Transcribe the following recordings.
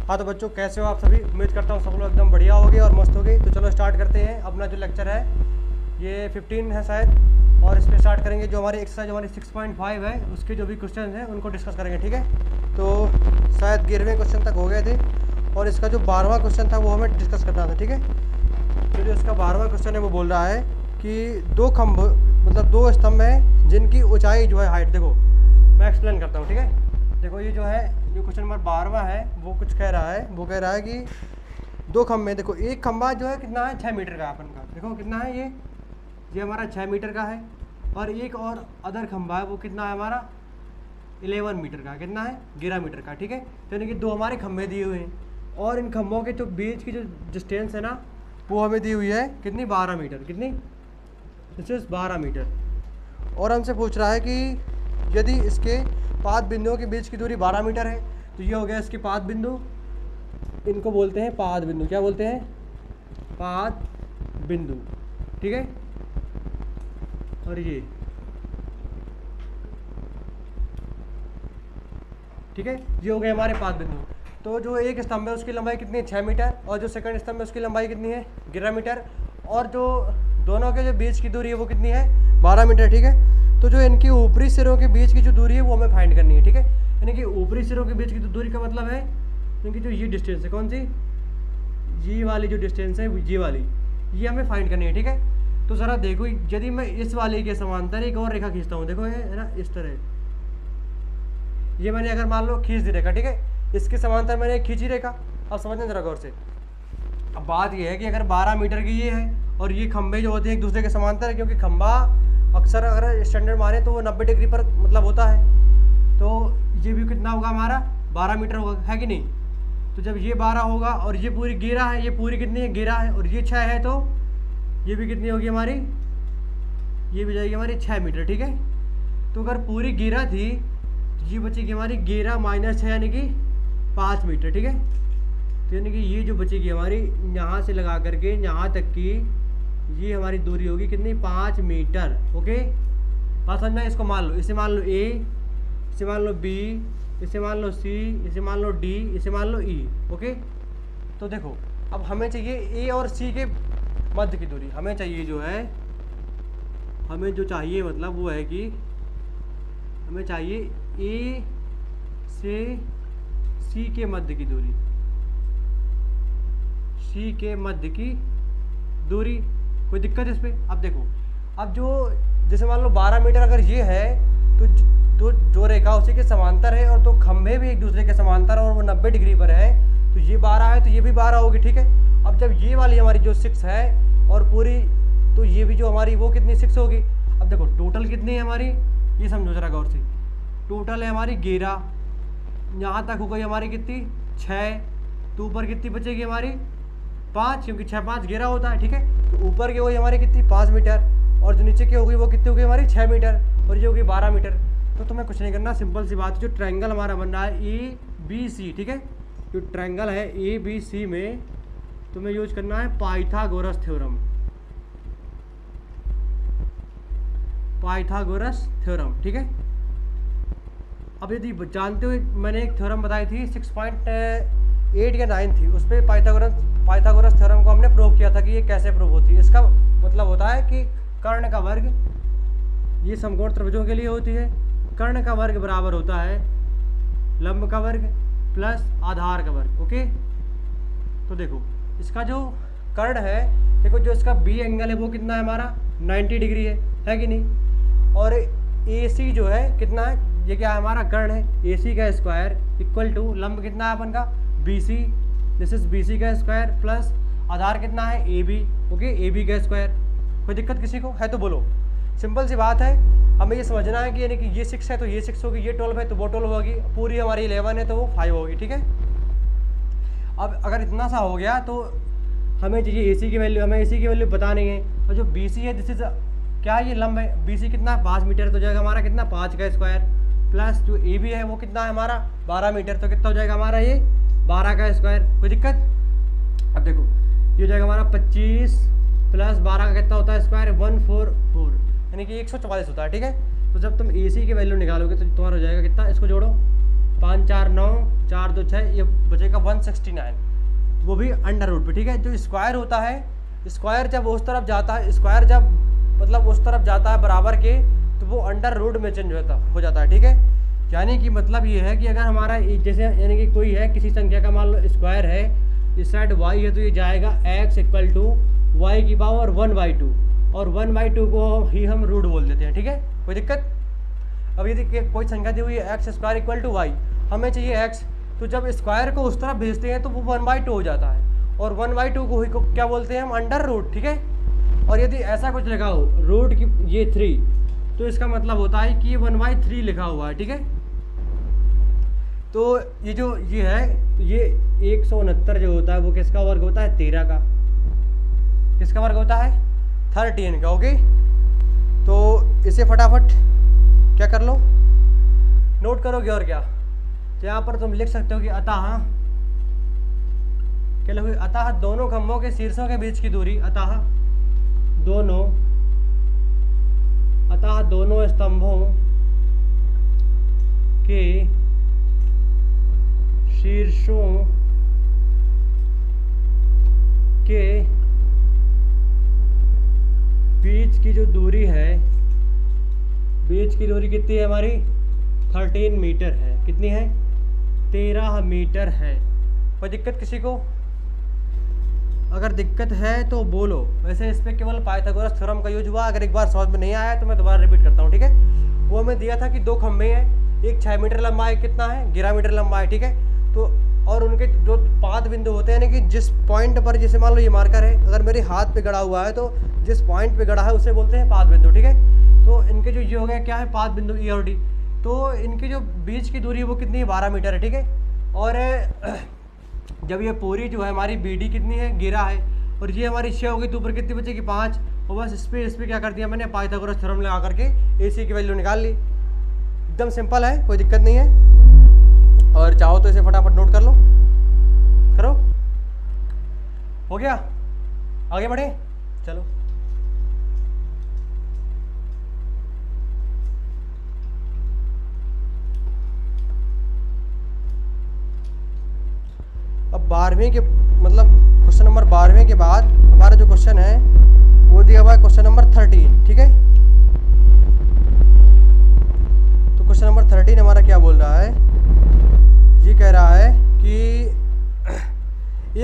हाँ तो बच्चों कैसे हो आप सभी, उम्मीद करता हूँ सब लोग एकदम बढ़िया होगे और मस्त होगे। तो चलो स्टार्ट करते हैं अपना जो लेक्चर है, ये 15 है शायद, और इस पर स्टार्ट करेंगे। जो हमारी एक्सरसाइज हमारी 6.5 है उसके जो भी क्वेश्चन हैं उनको डिस्कस करेंगे, ठीक है। तो शायद 11वें क्वेश्चन तक हो गए थे और इसका जो 12वां क्वेश्चन था वो हमें डिस्कस करना था, ठीक है। तो जो इसका 12वां क्वेश्चन है वो बोल रहा है कि दो खंभ मतलब दो स्तंभ हैं जिनकी ऊंचाई जो है हाइट, देखो मैं एक्सप्लेन करता हूँ, ठीक है। देखो ये जो है जो क्वेश्चन नंबर 12वां है वो कुछ कह रहा है, वो कह रहा है कि दो खंभे, देखो एक खंभा जो है कितना है 6 मीटर का अपन का, देखो कितना है ये हमारा 6 मीटर का है, और एक और अदर खंभा है वो कितना है हमारा 11 मीटर का, कितना है 11 मीटर का, ठीक है। तो यानी कि दो हमारे खंभे दिए हुए हैं और इन खंभों के जो बीच की जो डिस्टेंस है ना वो हमें दी हुई है कितनी 12 मीटर, कितनी दिस इज 12 मीटर। और हमसे पूछ रहा है कि यदि इसके पाद बिंदुओं के बीच की दूरी 12 मीटर है तो ये हो गया इसके पाद बिंदु, इनको बोलते हैं पाद बिंदु, क्या बोलते हैं पाद बिंदु, ठीक है। और ये ठीक है, ये हो गए हमारे पाद बिंदु। तो जो एक स्तंभ है उसकी लंबाई कितनी है 6 मीटर, और जो सेकंड स्तंभ है उसकी लंबाई कितनी है 11 मीटर, और जो दोनों के जो बीच की दूरी है वो कितनी है 12 मीटर, ठीक है। तो जो इनकी ऊपरी सिरों के बीच की जो दूरी है वो हमें फाइंड करनी है, ठीक है। यानी कि ऊपरी सिरों के बीच की जो दूरी का मतलब है क्योंकि जो ये डिस्टेंस है, कौन सी ये वाली जो डिस्टेंस है ये वाली, ये हमें फाइंड करनी है, ठीक है। तो ज़रा देखो यदि मैं इस वाले के समांतर एक और रेखा खींचता हूँ, देखो ये है ना इस तरह, ये मैंने अगर मान लो खींच दी रेखा, ठीक है, इसके समांतर मैंने खींची रेखा। अब समझना जरा गौर से। अब बात ये है कि अगर 12 मीटर की ये है और ये खंभे जो होते हैं एक दूसरे के समांतर है, क्योंकि खंभा अक्सर अगर स्टैंडर्ड माने तो वो 90 डिग्री पर मतलब होता है, तो ये भी कितना होगा हमारा 12 मीटर होगा, है कि नहीं। तो जब ये 12 होगा और ये पूरी 11 है, ये पूरी कितनी है 11 है, और ये 6 है तो ये भी कितनी होगी हमारी, ये भी जाएगी हमारी 6 मीटर, ठीक है। तो अगर पूरी 11 थी तो ये बचेगी हमारी 11 माइनस 6 यानी कि 5 मीटर, ठीक है। तो यानी कि ये जो बचेगी हमारी यहाँ से लगा करके यहाँ तक की ये हमारी दूरी होगी कितनी 5 मीटर, ओके। बात समझना, इसको मान लो, इसे मान लो ए, इसे मान लो बी, इसे मान लो सी, इसे मान लो डी, इसे मान लो ई, ओके। तो देखो अब हमें चाहिए ए और सी के मध्य की दूरी, हमें चाहिए जो है, हमें जो चाहिए मतलब वो है कि हमें चाहिए ए से सी के मध्य की दूरी, सी के मध्य की दूरी। कोई दिक्कत इस पर? अब देखो, अब जो जैसे मान लो 12 मीटर अगर ये है तो जो रेखा उसी के समांतर है और तो खंभे भी एक दूसरे के समांतर और वो 90 डिग्री पर है, तो ये 12 है तो ये भी 12 होगी, ठीक है। अब जब ये वाली हमारी जो 6 है और पूरी, तो ये भी जो हमारी वो कितनी 6 होगी। अब देखो टोटल कितनी है हमारी, ये समझो जरा गौर से, टोटल है हमारी 11, यहाँ तक हो गई हमारी कितनी 6, तो ऊपर कितनी बचेगी हमारी 5, क्योंकि 6 5 11 होता है, ठीक है। तो ऊपर की हो गई हमारी कितनी 5 मीटर, और जो नीचे की हो गई वो कितनी हो गई हमारी 6 मीटर, और ये होगी 12 मीटर। तो तुम्हें कुछ नहीं करना, सिंपल सी बात है, जो ट्रायंगल हमारा बन रहा है ए बी सी, ठीक है, जो ट्रायंगल है ए बी सी में तुम्हें यूज करना है पाइथागोरस थ्योरम, पाइथागोरस थ्योरम, ठीक है। अब यदि जानते हो मैंने एक थ्योरम बताई थी 6.8 या 9 थी, उस पर पाइथागोरस थ्योरम को हमने प्रूव किया था कि ये कैसे प्रूव होती है। इसका मतलब होता है कि कर्ण का वर्ग, ये समकोण त्रिभुजों के लिए होती है, कर्ण का वर्ग बराबर होता है लंब का वर्ग प्लस आधार का वर्ग, ओके। तो देखो इसका जो कर्ण है, देखो जो इसका बी एंगल है वो कितना है हमारा 90 डिग्री है कि नहीं, और ए सी जो है कितना है, ये क्या है हमारा कर्ण है, ए सी का स्क्वायर इक्वल टू लंब कितना है अपन का B C, this is B C का स्क्वायर प्लस आधार कितना है A B, okay, A B का स्क्वायर। कोई दिक्कत किसी को है तो बोलो, सिंपल सी बात है। हमें ये समझना है कि यानी कि ये 6 है तो ये 6 होगी, ये 12 है तो वो 12 होगी, पूरी हमारी 11 है तो वो 5 होगी, ठीक है। अब अगर इतना सा हो गया तो हमें चाहिए AC की वैल्यू, हमें AC की वैल्यू पता नहीं है, और जो BC है दिस इज क्या ये लंब है, BC कितना है 5 मीटर, तो जाएगा हमारा कितना 5 का स्क्वायर, प्लस जो AB है वो कितना है हमारा 12 मीटर, तो कितना हो जाएगा हमारा ये 12 का स्क्वायर। कोई दिक्कत? अब देखो ये हो जाएगा हमारा 25 प्लस 12 का कितना होता है स्क्वायर 144, यानी कि 144 होता है, ठीक है। तो जब तुम AC की वैल्यू निकालोगे तो तुम्हारा हो जाएगा कितना, इसको जोड़ो 5 4 9 4 2 6, ये बचेगा 169, वो भी अंडर रूट पे, ठीक है। जो स्क्वायर होता है, स्क्वायर जब उस तरफ जाता है, स्क्वायर जब मतलब उस तरफ जाता है बराबर के, तो वो अंडर रूट में चेंज हो जाता है, ठीक है। यानी कि मतलब ये है कि अगर हमारा जैसे यानी कि कोई है किसी संख्या का मान लो स्क्वायर है, इस साइड y है तो ये जाएगा x इक्वल टू वाई की पावर 1/2, और 1/2 को ही हम रूट बोल देते हैं, ठीक है। कोई दिक्कत? अब यदि कोई संख्या दी हुई है X square equal to Y, हमें चाहिए x, तो जब स्क्वायर को उस तरफ भेजते हैं तो वो 1/2 हो जाता है, और 1/2 को ही को क्या बोलते हैं हम? अंडर रूट, ठीक है। और यदि ऐसा कुछ लिखा हो रूट की ये 3, तो इसका मतलब होता है कि 1/3 लिखा हुआ है, ठीक है। तो ये जो ये है, ये 169 जो होता है वो किसका वर्ग होता है? 13 का। किसका वर्ग होता है? 13 का, ओके। तो इसे फटाफट क्या कर लो, नोट करोगे और क्या। तो यहाँ पर तुम लिख सकते हो कि अतः, क्या लिखोगे? अतः दोनों खंभों के शीर्षों के बीच की दूरी, अतः दोनों स्तंभों के शीर्षों के बीच की जो दूरी है, बीच की दूरी कितनी है हमारी? 13 मीटर है। कितनी है? 13 मीटर है। कोई दिक्कत किसी को? अगर दिक्कत है तो बोलो। वैसे इस पर केवल पाइथागोरस थ्योरम का यूज हुआ। अगर एक बार समझ में नहीं आया तो मैं दोबारा रिपीट करता हूँ, ठीक है। वो हमें दिया था कि 2 खंभे हैं, एक 6 मीटर लंबा है, कितना है? 11 मीटर लंबा है, ठीक है। तो और उनके जो 5 बिंदु होते हैं, यानी कि जिस पॉइंट पर, जैसे मान लो ये मार्कर है, अगर मेरे हाथ पे गड़ा हुआ है तो जिस पॉइंट पे गड़ा है उसे बोलते हैं 5 बिंदु, ठीक है। तो इनके जो ये हो गया क्या है? 5 बिंदु ई और डी। तो इनकी जो बीच की दूरी वो कितनी है? 12 मीटर है, ठीक है। और जब ये पूरी जो है हमारी बी डी कितनी है? 11 है, और ये हमारी 6 होगी, तो ऊपर कितनी बचेगी? 5। और बस इस पर क्या कर दिया मैंने? पाइथागोरस थ्योरम लगा करके ए सी की वैल्यू निकाल ली। एकदम सिंपल है, कोई दिक्कत नहीं है। और चाहो तो इसे फटाफट नोट कर लो, करो। हो गया? आगे बढ़े, चलो। अब 12वीं के मतलब क्वेश्चन नंबर 12वें के बाद हमारा जो क्वेश्चन है वो दिया हुआ है क्वेश्चन नंबर 13, ठीक है। तो क्वेश्चन नंबर 13 हमारा क्या बोल रहा है? ये कह रहा है कि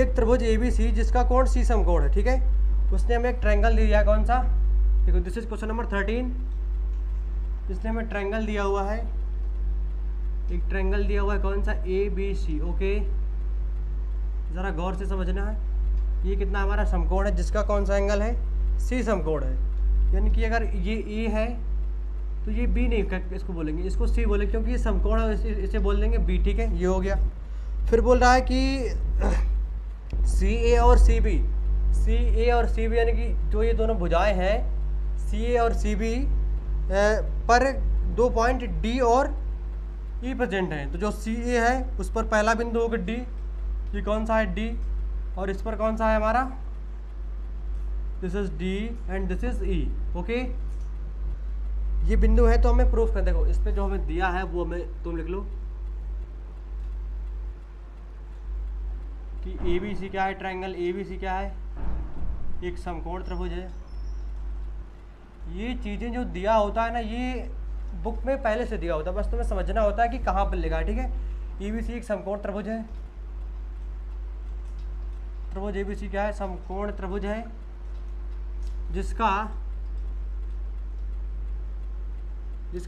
एक त्रिभुज ABC जिसका कोण C समकोण है, ठीक है। उसने हमें एक ट्रायंगल दिया है, कौन सा? देखो, दिस इज क्वेश्चन नंबर 13। इसने हमें ट्रायंगल दिया हुआ है, एक ट्रायंगल दिया हुआ है, कौन सा? ABC, okay. ज़रा गौर से समझना है। ये कितना हमारा समकोण है जिसका कौन सा एंगल है? C समकोण है। यानी कि अगर ये A है तो ये B नहीं इसको बोलेंगे, इसको C बोलेंगे, क्योंकि ये समकोण है, इसे बोल देंगे B, ठीक है। ये हो गया। फिर बोल रहा है कि CA और CB, CA और CB यानी कि जो ये दोनों भुजाएं हैं CA और CB पर 2 पॉइंट D और E प्रेजेंट हैं। तो जो CA है उस पर पहला बिंदु होगा D, ये कौन सा है? D, और इस पर कौन सा है हमारा? This is D and this is E, okay. ये बिंदु है तो हमें प्रूफ कर, देखो इस पे जो हमें दिया है वो हमें तुम लिख लो कि ABC क्या है? ट्रायंगल ABC क्या है? एक समकोण त्रिभुज है। ये चीज़ें जो दिया होता है ना, ये बुक में पहले से दिया होता है, बस तुम्हें समझना होता है कि कहाँ पर लिखा है, ठीक है। ABC एक समकोण त्रिभुज है, त्रिभुज ABC क्या है? समकोण त्रिभुज है, जिसका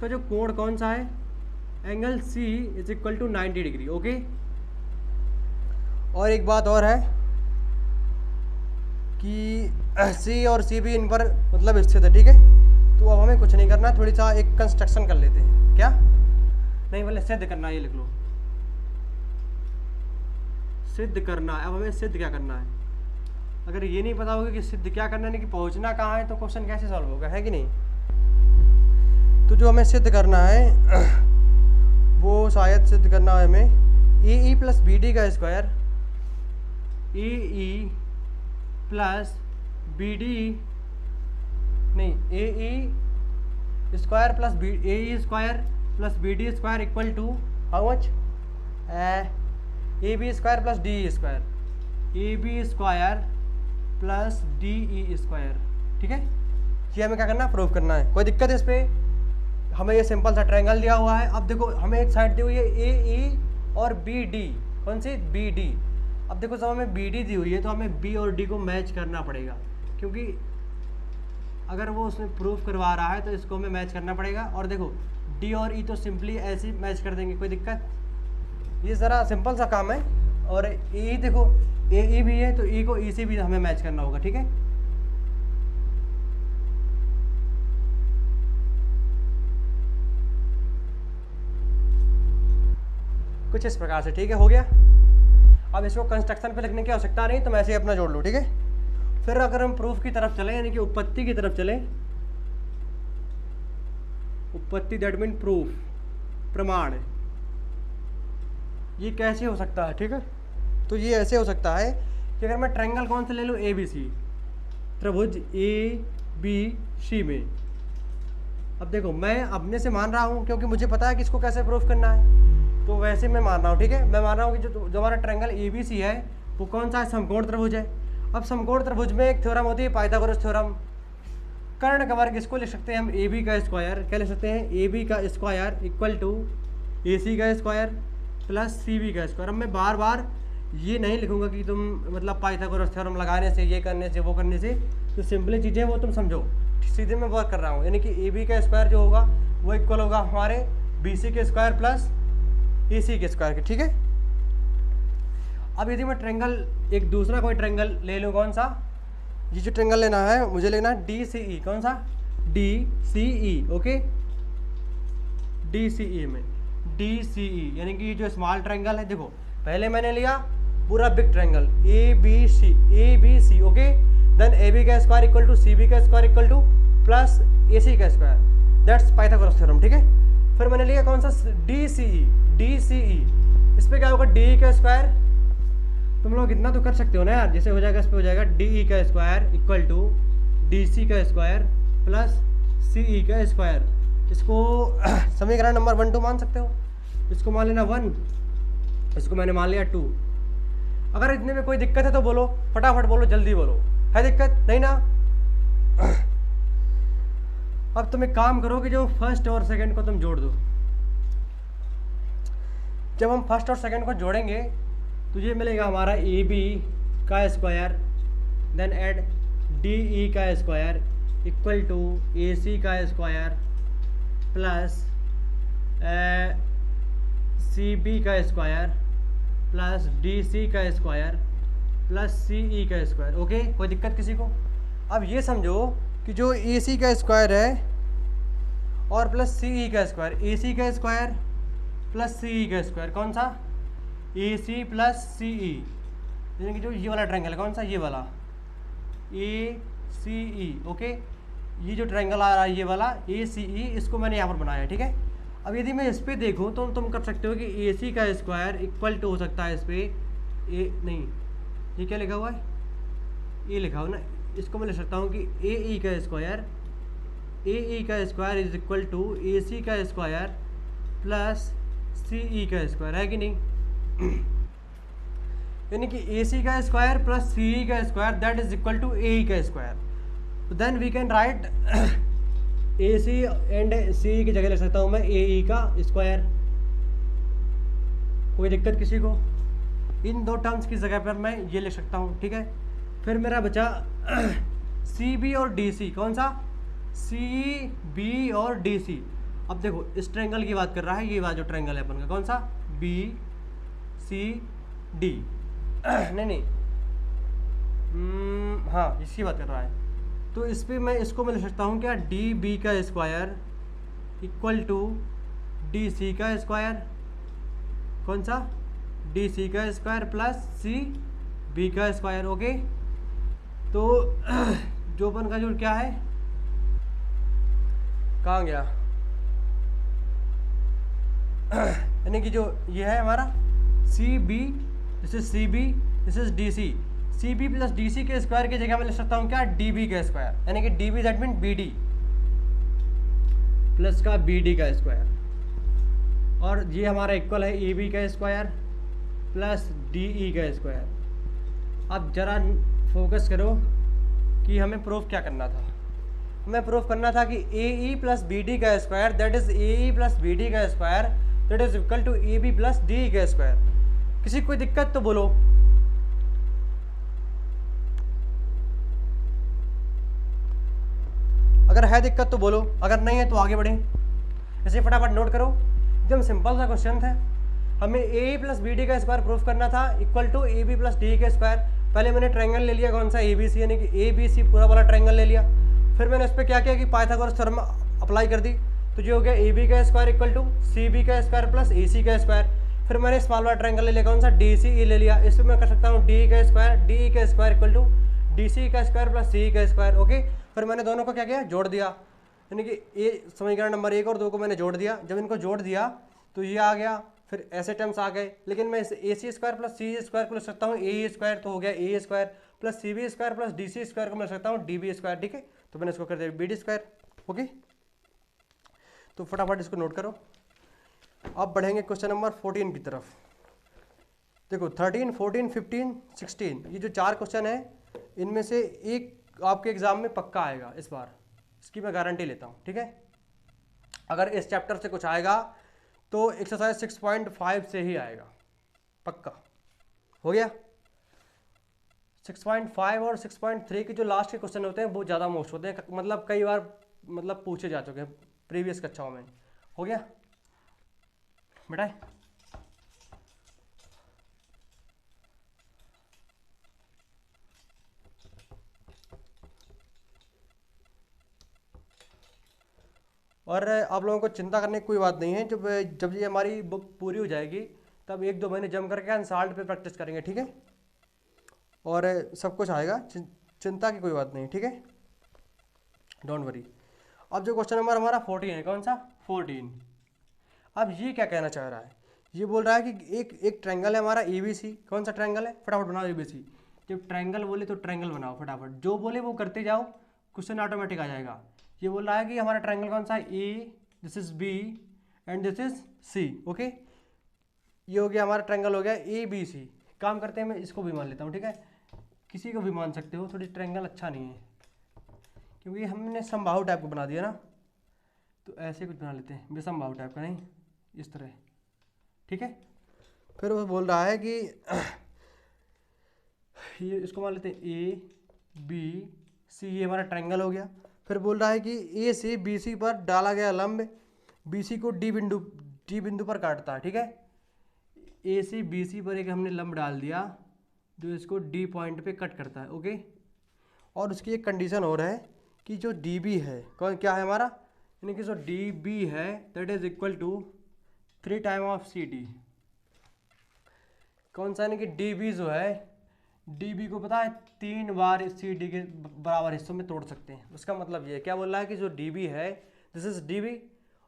जो कोण कौन सा है? Angle C is equal to 90 degree, okay. और एक बात और है कि C और CB इन पर मतलब स्थित है, ठीक है। तो अब हमें कुछ नहीं करना, थोड़ी सा एक कंस्ट्रक्शन कर लेते हैं। क्या? नहीं, बोले सिद्ध करना, ये लिख लो, सिद्ध करना है। अब हमें सिद्ध क्या करना है? अगर ये नहीं पता होगा कि सिद्ध क्या करना है, कि पहुंचना कहाँ है, तो क्वेश्चन कैसे सॉल्व होगा, है कि नहीं। तो जो हमें सिद्ध करना है वो शायद सिद्ध करना है हमें AE प्लस BD का स्क्वायर, AE प्लस BD नहीं, AE square plus AE square plus BD square equal to how much? A B square plus D E square, A B square plus D E square, ठीक है। ये हमें क्या करना है, prove करना है। कोई दिक्कत है इस पर? हमें ये सिंपल सा ट्रायंगल दिया हुआ है। अब देखो हमें एक साइड दी हुई है ए ई और बी डी, कौन सी, बी डी। अब देखो जब हमें बी डी दी हुई है तो हमें बी और डी को मैच करना पड़ेगा, क्योंकि अगर वो उसमें प्रूफ करवा रहा है तो इसको हमें मैच करना पड़ेगा। और देखो डी और ई तो सिंपली ऐसे ही मैच कर देंगे, कोई दिक्कत, ये ज़रा सिंपल सा काम है। और ई देखो ए ई भी है तो ई को ई से भी हमें मैच करना होगा, ठीक है। कुछ इस प्रकार से, ठीक है, हो गया। अब इसको कंस्ट्रक्शन पे लिखने की आवश्यकता नहीं, तो मैं ऐसे ही अपना जोड़ लूँ, ठीक है। फिर अगर हम प्रूफ की तरफ चलें, यानी कि उत्पत्ति की तरफ चलें, उत्पत्ति दैट मीन प्रूफ, प्रमाण, ये कैसे हो सकता है, ठीक है। तो ये ऐसे हो सकता है कि अगर मैं ट्रायंगल कौन सा ले लूँ, ए बी सी, त्रिभुज ए बी सी में। अब देखो मैं अपने से मान रहा हूँ क्योंकि मुझे पता है कि इसको कैसे प्रूफ करना है, तो वैसे मैं मान रहा हूँ, ठीक है। मैं मान रहा हूँ कि जो हमारा ट्रायंगल ए बी सी है वो कौन सा है, समकोण त्रिभुज है। अब समकोण त्रिभुज में एक थ्योरम होती है पाइथागोरस थ्योरम। कर्ण का वर्ग इसको लिख सकते हैं हम ए बी का स्क्वायर, क्या लिख सकते हैं, ए बी का square equal to A C का स्क्वायर प्लस सी बी का स्क्वायर। अब मैं बार बार ये नहीं लिखूंगा कि तुम मतलब पाइथागोरस थ्योरम लगाने से, ये करने से, वो करने से, तो सिंपली चीज़ें वो तुम समझो, सीधे मैं वर्क कर रहा हूँ। यानी कि ए बी का स्क्वायर जो होगा वो इक्वल होगा हमारे बी सी के स्क्वायर प्लस ए सी के स्क्वायर के, ठीक है। अब यदि मैं ट्रायंगल एक दूसरा कोई ट्रायंगल ले लूँ, कौन सा, ये जो ट्रायंगल लेना है मुझे लेना है डी सी ई, कौन सा, डी सी ई, ओके, डी सी ई में, डी सी ई यानी कि ये जो स्मॉल ट्रायंगल है, देखो पहले मैंने लिया पूरा big triangle A B C, okay, then A B का square equal to C B का square equal to plus A C का स्क्वायर, दैट्स पाइथागोरस थ्योरम, ठीक है। फिर मैंने लिया कौन सा, डी सी ई, इस पर क्या होगा, डी का स्क्वायर, तुम लोग इतना तो कर सकते हो ना यार, जैसे हो जाएगा इस पर हो जाएगा डी ई का square equal to D C का स्क्वायर प्लस सी ई का स्क्वायर। इसको समीकरण नंबर 1 2 मान सकते हो, इसको मान लेना 1, इसको मैंने मान लिया 2। अगर इतने में कोई दिक्कत है तो बोलो, फटाफट बोलो, जल्दी बोलो, है दिक्कत नहीं ना। अब तुम एक काम करो कि जो फर्स्ट और सेकंड को तुम जोड़ दो। जब हम फर्स्ट और सेकंड को जोड़ेंगे तो ये मिलेगा हमारा ए बी का square, then add D E का square equal to A C का स्क्वायर प्लस सी बी का स्क्वायर प्लस डी सी का स्क्वायर प्लस सी ई का स्क्वायर, ओके। कोई दिक्कत किसी को? अब ये समझो कि जो ए सी का स्क्वायर है और प्लस सी ई का स्क्वायर, ए सी का स्क्वायर प्लस सी ई का स्क्वायर, कौन सा, ए सी प्लस सी ई, यानी कि जो ये वाला ट्रायंगल है, कौन सा, ये वाला ए सी ई, ओके। ये जो ट्रायंगल आ रहा है ये वाला ए सी ई, इसको मैंने यहाँ पर बनाया है, ठीक है। अब यदि मैं इस पर देखूँ तो तुम कर सकते हो कि ए सी का स्क्वायर इक्वल टू हो सकता है इस पर ए, नहीं ये क्या लिखा हुआ है, ये लिखा हुआ ना, इसको मैं लिख सकता हूँ कि ए ई का स्क्वायर, ए ई का square is equal to A C का स्क्वायर प्लस सी ई का स्क्वायर, है कि नहीं। यानी कि ए सी का स्क्वायर प्लस सी ई का square that is equal to A E का square. Then we can write A C and C E की जगह लिख सकता हूँ मैं ए ई का स्क्वायर। कोई दिक्कत किसी को? इन दो टर्म्स की जगह पर मैं ये लिख सकता हूँ, ठीक है। फिर मेरा बचा सी बी और डी सी, कौन सा, सी बी और डी सी। अब देखो इस ट्रायंगल की बात कर रहा है, ये वाला जो ट्रायंगल है अपन का, कौन सा, बी सी डी, नहीं हाँ इसकी बात कर रहा है। तो इस पर मैं इसको मैं लिख सकता हूँ क्या, डी बी का square equal to D C का स्क्वायर, कौन सा, डी सी का स्क्वायर प्लस सी बी का स्क्वायर, ओके। तो जो अपन का जो क्या है, कहाँ गया, यानी कि जो ये है हमारा C B, this is C B, this is D C, C B plus D C के स्क्वायर की जगह मैं लिख सकता हूँ क्या, डी बी का स्क्वायर, यानी कि D B that mean B D plus का बी डी का स्क्वायर। और ये हमारा इक्वल है ए बी का स्क्वायर प्लस डी ई का स्क्वायर। अब ज़रा फोकस करो कि हमें प्रूफ क्या करना था। हमें प्रूफ करना था कि A E plus B D का square that is A E plus B D का square that is equal to A B plus D का स्क्वायर। किसी कोई दिक्कत तो बोलो। अगर है दिक्कत तो बोलो, अगर नहीं है तो आगे बढ़ें। ऐसे फटाफट नोट करो, एकदम सिंपल सा क्वेश्चन था। हमें ए प्लस बी डी का स्क्वायर प्रूफ करना था equal to A B plus D का स्क्वायर। पहले मैंने ट्रायंगल ले लिया, कौन सा, ए बी सी, यानी कि ए बी सी पूरा वाला ट्रायंगल ले लिया। फिर मैंने उस पर क्या किया कि पाइथागोरस थ्योरम अप्लाई कर दी, तो जो हो गया ए बी का square equal to C B का स्क्वायर प्लस ए सी का स्क्वायर। फिर मैंने स्मॉल वाला ट्रायंगल ले लिया, कौन सा, डी सी ई ले लिया। इस पर मैं कर सकता हूँ डी का स्क्वायर, डी का square equal to D C का स्क्वायर प्लस सी का स्क्वायर। ओके, फिर मैंने दोनों को क्या किया, जोड़ दिया, यानी कि ये समीकरण नंबर 1 और 2 को मैंने जोड़ दिया। जब इनको जोड़ दिया तो ये आ गया, फिर ऐसे टर्म्स आ गए। लेकिन मैं इसे A C square plus C square को लिख सकता हूँ ए स्क्वायर, तो हो गया A square plus C B square plus D C square को मैं लिख सकता हूँ डी बी स्क्वायर। ठीक है, तो मैंने इसको कर दिया बी डी स्क्वायर। ओके, तो फटाफट इसको नोट करो। अब बढ़ेंगे क्वेश्चन नंबर 14 की तरफ। देखो 13, 14, 15, 16 ये जो 4 क्वेश्चन है, इनमें से एक आपके एग्जाम में पक्का आएगा इस बार, इसकी मैं गारंटी लेता हूँ। ठीक है, अगर इस चैप्टर से कुछ आएगा तो एक्सरसाइज 6.5 से ही आएगा, पक्का। हो गया। 6.5 और 6.3 के जो लास्ट के क्वेश्चन होते हैं वो ज़्यादा मोस्ट होते हैं, मतलब कई बार मतलब पूछे जा चुके हैं प्रीवियस कक्षाओं में। हो गया बेटा। और आप लोगों को चिंता करने की कोई बात नहीं है, जब जब ये हमारी बुक पूरी हो जाएगी तब 1-2 महीने जम करके अनसाल्ट पे प्रैक्टिस करेंगे। ठीक है, और सब कुछ आएगा, चिंता की कोई बात नहीं। ठीक है, डोंट वरी। अब जो क्वेश्चन नंबर हमारा 14 है, कौन सा, 14। अब ये क्या कहना चाह रहा है, ये बोल रहा है कि एक ट्रायंगल है हमारा ए बी सी। कौन सा ट्रायंगल है, फटाफट बनाओ ए बी सी। जब ट्रायंगल बोले तो ट्रायंगल बनाओ फटाफट, जो बोले वो करते जाओ, क्वेश्चन ऑटोमेटिक आ जाएगा। ये बोल रहा है कि हमारा ट्रायंगल कौन सा है, A, this is B and this is C. Okay, ये हो गया हमारा ट्रायंगल, हो गया ए बी सी। काम करते हैं, मैं इसको भी मान लेता हूँ। ठीक है, किसी को भी मान सकते हो, थोड़ी ट्रायंगल अच्छा नहीं है क्योंकि हमने समबाहु टाइप को बना दिया ना, तो ऐसे कुछ बना लेते हैं विसमबाहु टाइप का, नहीं इस तरह। ठीक है, फिर वो बोल रहा है कि ये इसको मान लेते हैं ए बी सी, ये हमारा ट्रायंगल हो गया। फिर बोल रहा है कि ए से बी सी पर डाला गया लंब बी सी को डी बिंदु पर काटता है। ठीक है, ए से बी सी पर एक हमने लंब डाल दिया जो इसको डी पॉइंट पे कट करता है। ओके, और उसकी एक कंडीशन और है कि जो डी बी है, कौन क्या है हमारा, यानी कि जो डी बी है that is equal to 3 time of C D. कौन सा, यानी कि डी बी जो है, डी बी को पता है 3 बार सी डी के बराबर हिस्सों में तोड़ सकते हैं। उसका मतलब ये क्या बोल रहा है कि जो डी बी है दिस इज डी बी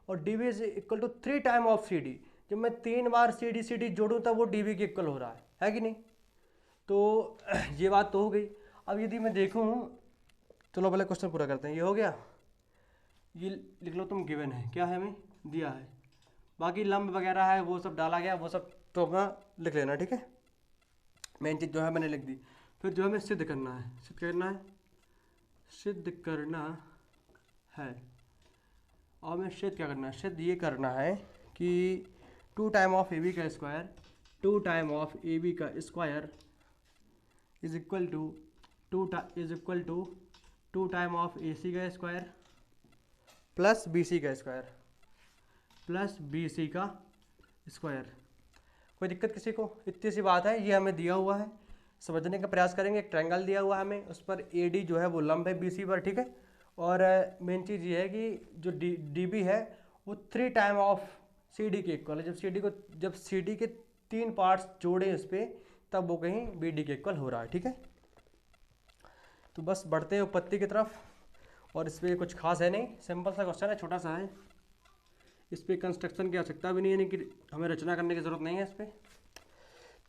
और D B is equal to 3 time of C D. जब मैं 3 बार सी डी जोड़ूँ तब वो डी बी के इक्वल हो रहा है कि नहीं। तो ये बात तो हो गई। अब यदि मैं देखूँ, चलो पहले क्वेश्चन पूरा करते हैं। ये हो गया, ये लिख लो तुम, गिवन है, क्या है हमें दिया है, बाकी लंब वगैरह है वो सब डाला गया, वो सब तो अपना लिख लेना। ठीक है, मेन चीज़ जो है मैंने लिख दी। फिर जो हमें सिद्ध करना है, सिद्ध करना है और हमें सिद्ध क्या करना है, सिद्ध ये करना है कि 2 टाइम ऑफ ए बी का square, 2 time of A B का square is equal to 2 time of A C का स्क्वायर प्लस बी सी का स्क्वायर प्लस बी सी का स्क्वायर। कोई दिक्कत किसी को, इतनी सी बात है, ये हमें दिया हुआ है, समझने का प्रयास करेंगे। एक ट्रायंगल दिया हुआ है हमें, उस पर ए डी जो है वो लंब है बी सी पर। ठीक है, और मेन चीज़ ये है कि जो डी बी है वो 3 टाइम ऑफ सी डी के इक्वल है। जब सी डी के 3 पार्ट्स जोड़े उस पर, तब वो कहीं बी डी के इक्वल हो रहा है। ठीक है, तो बस बढ़ते हैं उत्पत्ति की तरफ, और इस पर कुछ खास है नहीं, सिंपल सा क्वेश्चन है, छोटा सा है, इस पर कंस्ट्रक्शन की आवश्यकता भी नहीं है, कि हमें रचना करने की ज़रूरत नहीं है इस पर।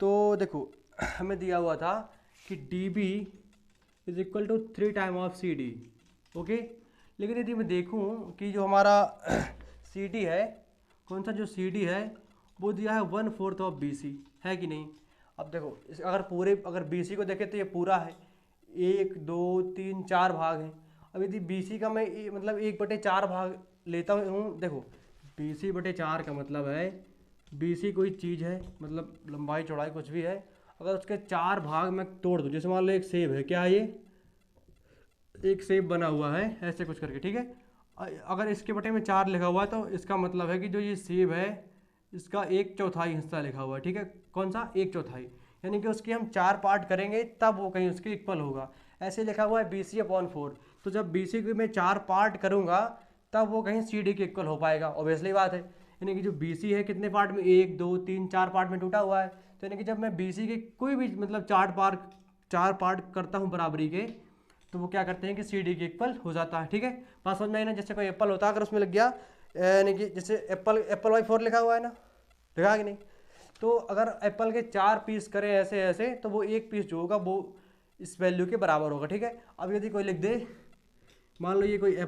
तो देखो हमें दिया हुआ था कि D B is equal to 3 time of C D. Okay, लेकिन यदि मैं देखूं कि जो हमारा सी डी है, कौन सा जो सी डी है वो दिया है 1/4 ऑफ बी सी, है कि नहीं। अब देखो अगर बी सी को देखें तो ये पूरा है, 1 2 3 4 भाग हैं। अब यदि बी सी का मैं मतलब 1/4 भाग लेता हूँ, देखो बी सी बटे 4 का मतलब है बी सी कोई चीज़ है, मतलब लंबाई चौड़ाई कुछ भी है, अगर उसके 4 भाग मैं तोड़ दूँ, जैसे मान लो एक सेब है, क्या है ये, एक सेब बना हुआ है ऐसे कुछ करके, ठीक है। अगर इसके बटे में 4 लिखा हुआ है तो इसका मतलब है कि जो ये सेब है इसका 1/4 हिस्सा लिखा हुआ है, ठीक है। कौन सा, 1/4, यानी कि उसके हम 4 पार्ट करेंगे तब वो कहीं उसके इक्वल होगा। ऐसे लिखा हुआ है BC/4, तो जब BC की मैं 4 पार्ट करूँगा तब वो कहीं CD के इक्वल हो पाएगा, ऑब्वियसली बात है। यानी कि जो BC है कितने पार्ट में, 1 2 3 4 पार्ट में टूटा हुआ है, तो यानी कि जब मैं BC के कोई भी मतलब 4 पार्ट करता हूँ बराबरी के, तो वो क्या करते हैं कि CD के इक्वल हो जाता है, ठीक है। बात समझ में आई ना। जैसे कोई एप्पल होता है, अगर उसमें लग गया यानी कि जैसे एप्पल/4 लिखा हुआ है ना, देखा कि नहीं, तो अगर एप्पल के 4 पीस करें ऐसे ऐसे, तो वो एक पीस जो होगा वो इस वैल्यू के बराबर होगा, ठीक है। अब यदि कोई लिख दे, मान लो ये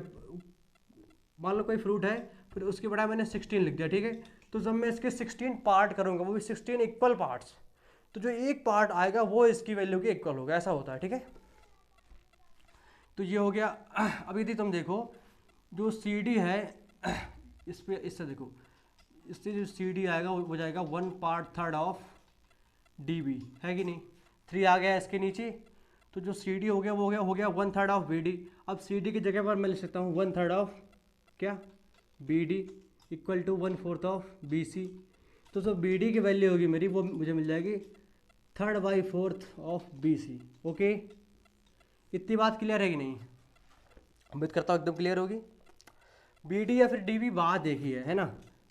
मान लो कोई फ्रूट है, फिर उसके बजाय मैंने 16 लिख दिया, ठीक है। तो जब मैं इसके 16 पार्ट करूँगा, वो भी 16 इक्वल पार्ट्स, तो जो एक पार्ट आएगा वो इसकी वैल्यू के इक्वल होगा, ऐसा होता है, ठीक है। तो ये हो गया। अब यदि तुम देखो जो CD है इस पे, इससे देखो, इससे जो CD आएगा वो हो जाएगा 1/3 ऑफ DB, है कि नहीं। 3 आ गया इसके नीचे, तो जो CD हो गया वो हो गया 1/3 ऑफ BD। अब CD की जगह पर मैं लिख सकता हूँ 1/3 ऑफ क्या, BD equal to 1/4 of BC। तो जो BD की वैल्यू होगी मेरी वो मुझे मिल जाएगी 3/4 ऑफ BC। ओके, इतनी बात क्लियर है कि नहीं, उम्मीद करता हूँ एकदम क्लियर होगी। BD या फिर DB बात देखी है ना,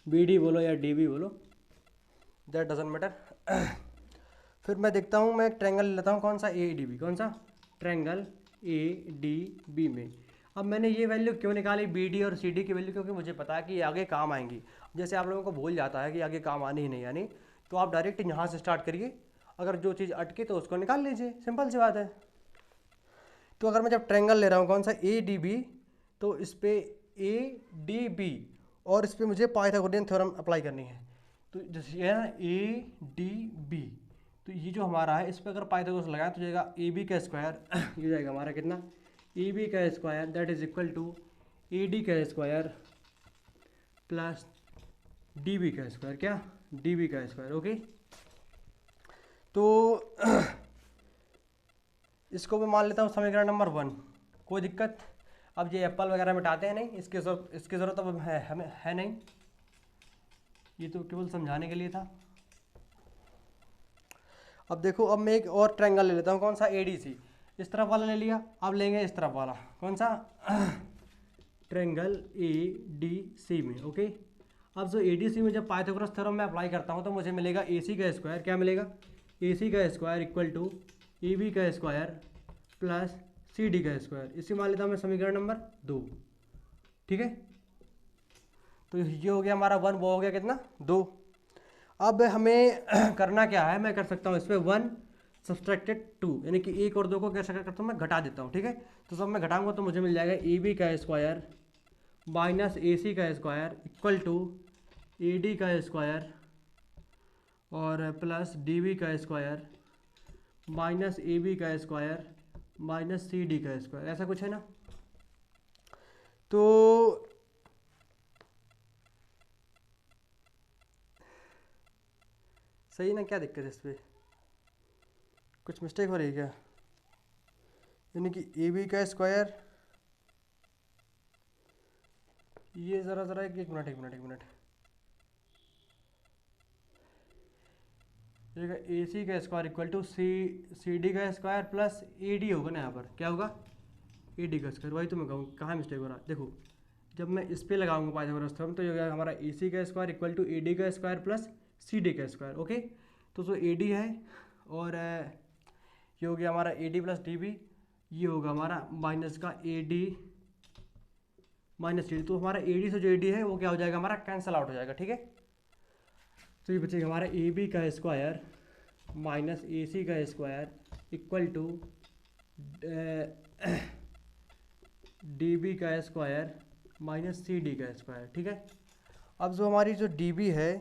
BD बोलो या DB बोलो, दैट डजंट मैटर। फिर मैं देखता हूँ, मैं एक ट्रायंगल लेता हूँ, कौन सा, ADB, कौन सा, ट्रायंगल ADB में। अब मैंने ये वैल्यू क्यों निकाली BD और CD की वैल्यू, क्योंकि मुझे पता है कि ये आगे काम आएंगी। जैसे आप लोगों को भूल जाता है कि आगे काम आनी ही नहीं आनी, तो आप डायरेक्ट यहाँ से स्टार्ट करिए, अगर जो चीज़ अटके तो उसको निकाल लीजिए, सिंपल सी बात है। तो अगर मैं जब ट्रायंगल ले रहा हूँ कौन सा, ADB, तो इस पे ADB और इस पे मुझे पाइथागोरियन थ्योरम अप्लाई करनी है। तो जैसे ये है ना ADB, तो ये जो हमारा है इस पर अगर पाइथागोरस लगाए तो जाएगा AB का स्क्वायर ये जाएगा हमारा कितना, AB का square that is equal to AD का स्क्वायर प्लस DB का स्क्वायर, क्या, DB का स्क्वायर। ओके, तो इसको मैं मान लेता हूँ समीकरण नंबर 1, कोई दिक्कत। अब ये एप्पल वगैरह मिटाते हैं नहीं, इसकी ज़रूरत अब हमें है नहीं, ये तो केवल समझाने के लिए था। अब देखो, अब मैं एक और ट्रायंगल ले लेता हूँ, कौन सा, ADC, इस तरफ वाला ले लिया, अब लेंगे इस तरफ वाला, कौन सा, ट्रायंगल ADC में। ओके, अब जो ADC में जब पाइथागोरस थ्योरम में अप्लाई करता हूँ तो मुझे मिलेगा AC का स्क्वायर, क्या मिलेगा, AC का स्क्वायर इक्वल टू AB का स्क्वायर प्लस CD का स्क्वायर। इसी मान लेता हूँ मैं समीकरण नंबर 2, ठीक है। तो ये हो गया हमारा 1, वो हो गया कितना, 2। अब हमें करना क्या है, मैं कर सकता हूँ इस पर 1 सब्सट्रैक्टेड 2, यानी कि 1 और 2 को कैसे करता हूँ मैं, घटा देता हूँ, ठीक है। तो जब मैं घटाऊंगा तो मुझे मिल जाएगा AB का स्क्वायर माइनस AC का स्क्वायर इक्वल टू AD का स्क्वायर और प्लस DB का स्क्वायर माइनस AB का स्क्वायर माइनस CD का स्क्वायर, ऐसा कुछ है ना। तो सही ना, क्या दिक्कत है इस पर, कुछ मिस्टेक हो रही है क्या, यानी कि AB का स्क्वायर, ये ज़रा एक मिनट AC का स्क्वायर इक्वल टू CD का स्क्वायर प्लस AD होगा ना, यहाँ पर क्या होगा, AD का स्क्वायर। वही तो मैं कहूँ कहाँ मिस्टेक हो रहा है। देखो, जब मैं इस पे लगाऊंगा पाइथागोरस थ्योरम तो ये हो गया हमारा AC का स्क्वायर इक्वल टू AD का स्क्वायर प्लस CD का स्क्वायर। ओके, तो जो AD है और ये हो गया हमारा AD प्लस DB, ये होगा हमारा माइनस का AD माइनस CD। तो हमारा AD से जो AD है वो क्या हो जाएगा, हमारा कैंसल आउट हो जाएगा, ठीक है। तो ये बचेगा हमारा AB का स्क्वायर माइनस AC का स्क्वायर इक्वल टू DB का स्क्वायर माइनस CD का स्क्वायर, ठीक है। अब जो हमारी जो DB है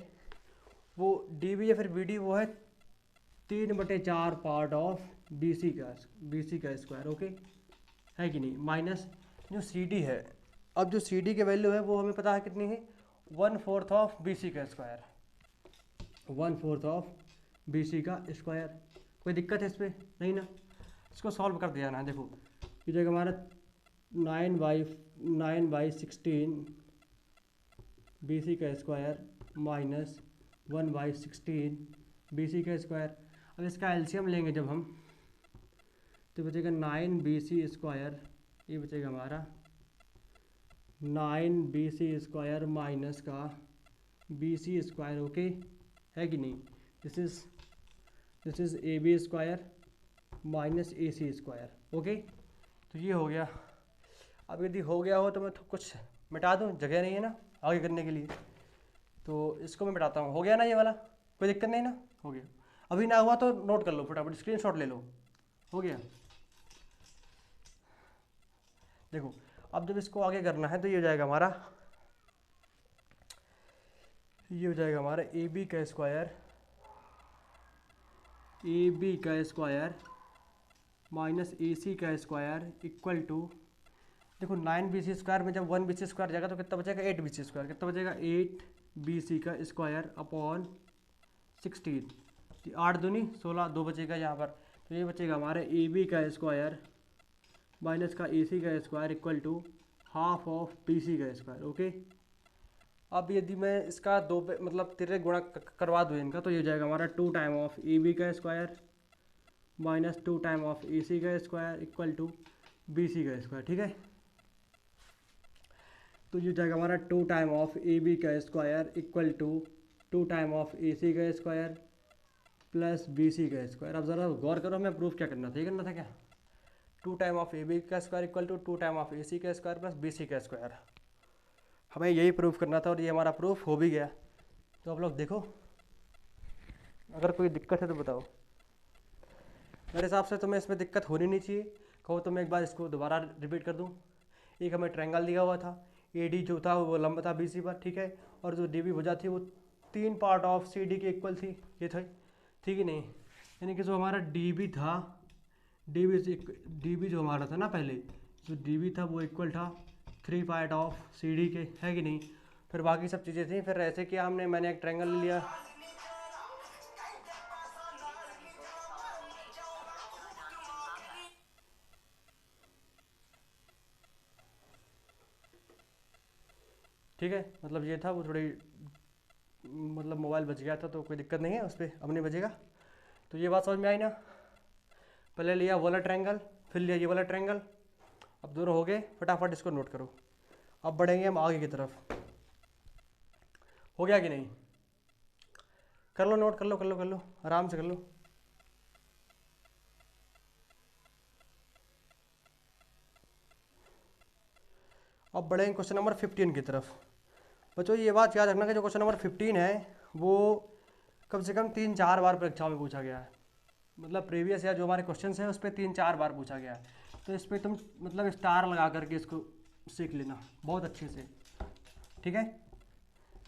वो DB या फिर BD वो है 3/4 पार्ट ऑफ बी सी का स्क्वायर, ओके है कि नहीं, माइनस जो सी डी है। अब जो सी डी की वैल्यू है वो हमें पता है कितनी है, 1/4 ऑफ बी सी का स्क्वायर, 1/4 ऑफ बी सी का स्क्वायर। कोई दिक्कत है इस पर? नहीं ना। इसको सॉल्व कर दिया ना, देखो ये जो हमारा 9/16 बी सी का स्क्वायर माइनस 1/16 बी सी का स्क्वायर। अब इसका एलसीएम लेंगे जब हम, तो बचेगा 9 स्क्वायर, ये बचेगा हमारा 9 स्क्वायर माइनस का बी स्क्वायर, ओके है कि नहीं। This is a square minus square, okay. तो ये हो गया। अब यदि हो गया हो तो मैं तो कुछ मिटा दूँ, जगह नहीं है ना आगे करने के लिए, तो इसको मैं मिटाता हूँ। हो गया ना ये वाला, कोई दिक्कत नहीं ना, हो गया। अभी ना हुआ तो नोट कर लो, फटाफट स्क्रीनशॉट ले लो। हो गया, देखो अब जब इसको आगे करना है तो ये हो जाएगा हमारा, ये हो जाएगा हमारा ए बी का स्क्वायर माइनस ए सी का स्क्वायर इक्वल टू, देखो 9 स्क्वायर में जब 1 स्क्वायर जाएगा तो कितना बचेगा, 8 स्क्वायर, कितना बचेगा 8 का स्क्वायर अपॉन 16, 8 दूनी 16, 2 बचेगा यहाँ पर। तो ये बचेगा हमारा ए बी का स्क्वायर माइनस का ए सी का square equal to half of B C का स्क्वायर, ओके। अब यदि मैं इसका दो पे मतलब तिरे गुणा करवा दूँ इनका, तो ये हो जाएगा हमारा 2 टाइम ऑफ ए बी का square minus 2 time of A C का square equal to B C का स्क्वायर, ठीक है। तो ये हो जाएगा हमारा 2 टाइम ऑफ ए बी का square equal to 2 time of A C का स्क्वायर प्लस बी सी का स्क्वायर। अब ज़रा गौर करो, हमें प्रूफ क्या करना था, ये करना था क्या, 2 टाइम ऑफ ए बी का square equal to 2 time of A C का स्क्वायर प्लस बी सी का स्क्वायर, हमें यही प्रूफ करना था और ये हमारा प्रूफ हो भी गया। तो आप लोग देखो, अगर कोई दिक्कत है तो बताओ। मेरे हिसाब से तुम्हें इसमें दिक्कत होनी नहीं चाहिए। कहो तो मैं एक बार इसको दोबारा रिपीट कर दूँ। एक हमें ट्रायंगल दिया हुआ था, ए डी जो था वो लंब था बी सी पर, ठीक है, और जो डी बी भुजा थी वो 3 पार्ट ऑफ सी डी के इक्वल थी, ये था, ठीक है नहीं। यानी कि जो हमारा डी बी था, डी बी जो हमारा था ना पहले, जो डी बी था वो इक्वल था 3 पार्ट ऑफ सी डी के, है कि नहीं। फिर बाकी सब चीज़ें थी, फिर ऐसे किया हमने, मैंने एक ट्रायंगल ले लिया, ठीक है, मतलब ये था, वो थोड़ी मतलब मोबाइल बच गया था तो कोई दिक्कत नहीं है, उस पर अब नहीं बचेगा। तो ये बात समझ में आई ना। पहले लिया वाला ट्रायंगल, फिर लिया ये वाला ट्रायंगल, अब दोनों हो गए, फटाफट इसको नोट करो। अब बढ़ेंगे हम आगे की तरफ। हो गया कि नहीं, कर लो नोट, कर लो आराम से कर लो। अब बढ़ेंगे क्वेश्चन नंबर 15 की तरफ। बच्चों ये बात याद रखना कि जो क्वेश्चन नंबर 15 है वो कम से कम 3-4 बार परीक्षा में पूछा गया है। मतलब प्रीवियस या जो हमारे क्वेश्चन हैं उस पर 3-4 बार पूछा गया है। तो इस पर तुम मतलब स्टार लगा करके इसको सीख लेना बहुत अच्छे से, ठीक है।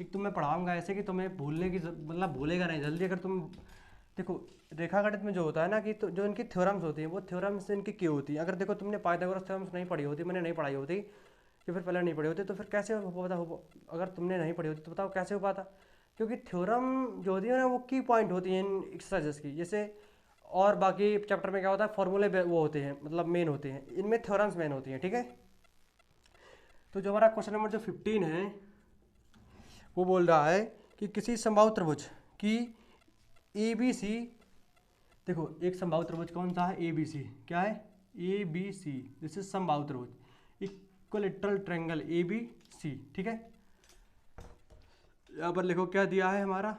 एक तुम्हें पढ़ाऊँगा ऐसे कि तुम्हें भूलने की मतलब भूलेगा नहीं जल्दी। अगर तुम देखो रेखागणित में जो होता है ना कि तो जो इनकी थ्योरम्स होती हैं वो थ्योरम्स इनकी क्यों होती हैं। अगर देखो तुमने पाइथागोरस थ्योरम्स नहीं पढ़ी होती, मैंने नहीं पढ़ाई होती या फिर पहले नहीं पढ़ी होती, तो फिर कैसे हो पाता हो। अगर तुमने नहीं पढ़ी होती तो बताओ कैसे हो पाता। क्योंकि थ्योरम जो होती है ना वो की पॉइंट होती हैं इन एक्सरसाइजेस की। जैसे और बाकी चैप्टर में क्या होता है फॉर्मूले वो होते हैं मतलब मेन होते हैं, इनमें थ्योरम्स मेन होती हैं, ठीक है। तो जो हमारा क्वेश्चन नंबर जो 15 है वो बोल रहा है कि किसी समबाहु त्रिभुज की ए बी सी, देखो एक समबाहु त्रिभुज कौन सा है, ए बी सी, क्या है A B C, this is समबाहु त्रिभुज equilateral triangle A B C, ठीक है। यहाँ पर लिखो क्या दिया है हमारा,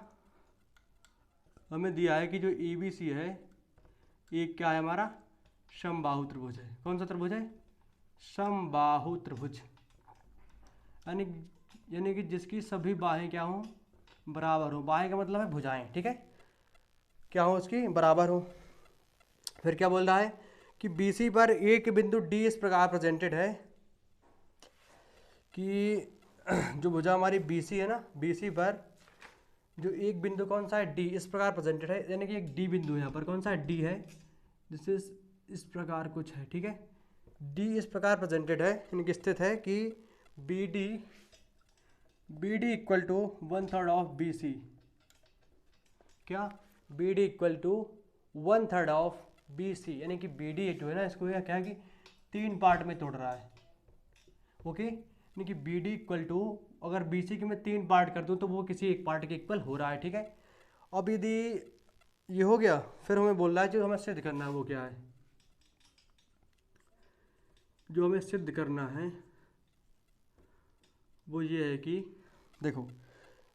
हमें दिया है कि जो ए बी सी है एक क्या है हमारा समबाहु त्रिभुज है। कौन सा त्रिभुज है, समबाहु त्रिभुज, यानी कि जिसकी सभी बाहें क्या हों बराबर हो। बाहें का मतलब है भुजाएं, ठीक है, क्या हो उसकी बराबर हो। फिर क्या बोल रहा है कि बी सी पर एक बिंदु डी इस प्रकार प्रेजेंटेड है कि जो भुजा हमारी बी सी है ना, बी सी पर जो एक बिंदु कौन सा है डी, इस प्रकार प्रेजेंटेड है, यानी कि एक डी बिंदु यहाँ पर कौन सा है डी है, जिससे इस प्रकार कुछ है, ठीक है। डी इस प्रकार प्रेजेंटेड है, यानी कि स्थित है कि B D equal to 1/3 of B C, क्या B D equal to 1/3 of B C, यानी कि बी डी जो है ना इसको क्या है कि 3 पार्ट में तोड़ रहा है, ओके। यानी कि बी डी इक्वल टू अगर बी सी के मैं 3 पार्ट कर दूं तो वो किसी एक पार्ट के इक्वल हो रहा है, ठीक है। अब यदि ये हो गया, फिर हमें बोल रहा है जो हमें सिद्ध करना है वो क्या है, जो हमें सिद्ध करना है वो ये है कि देखो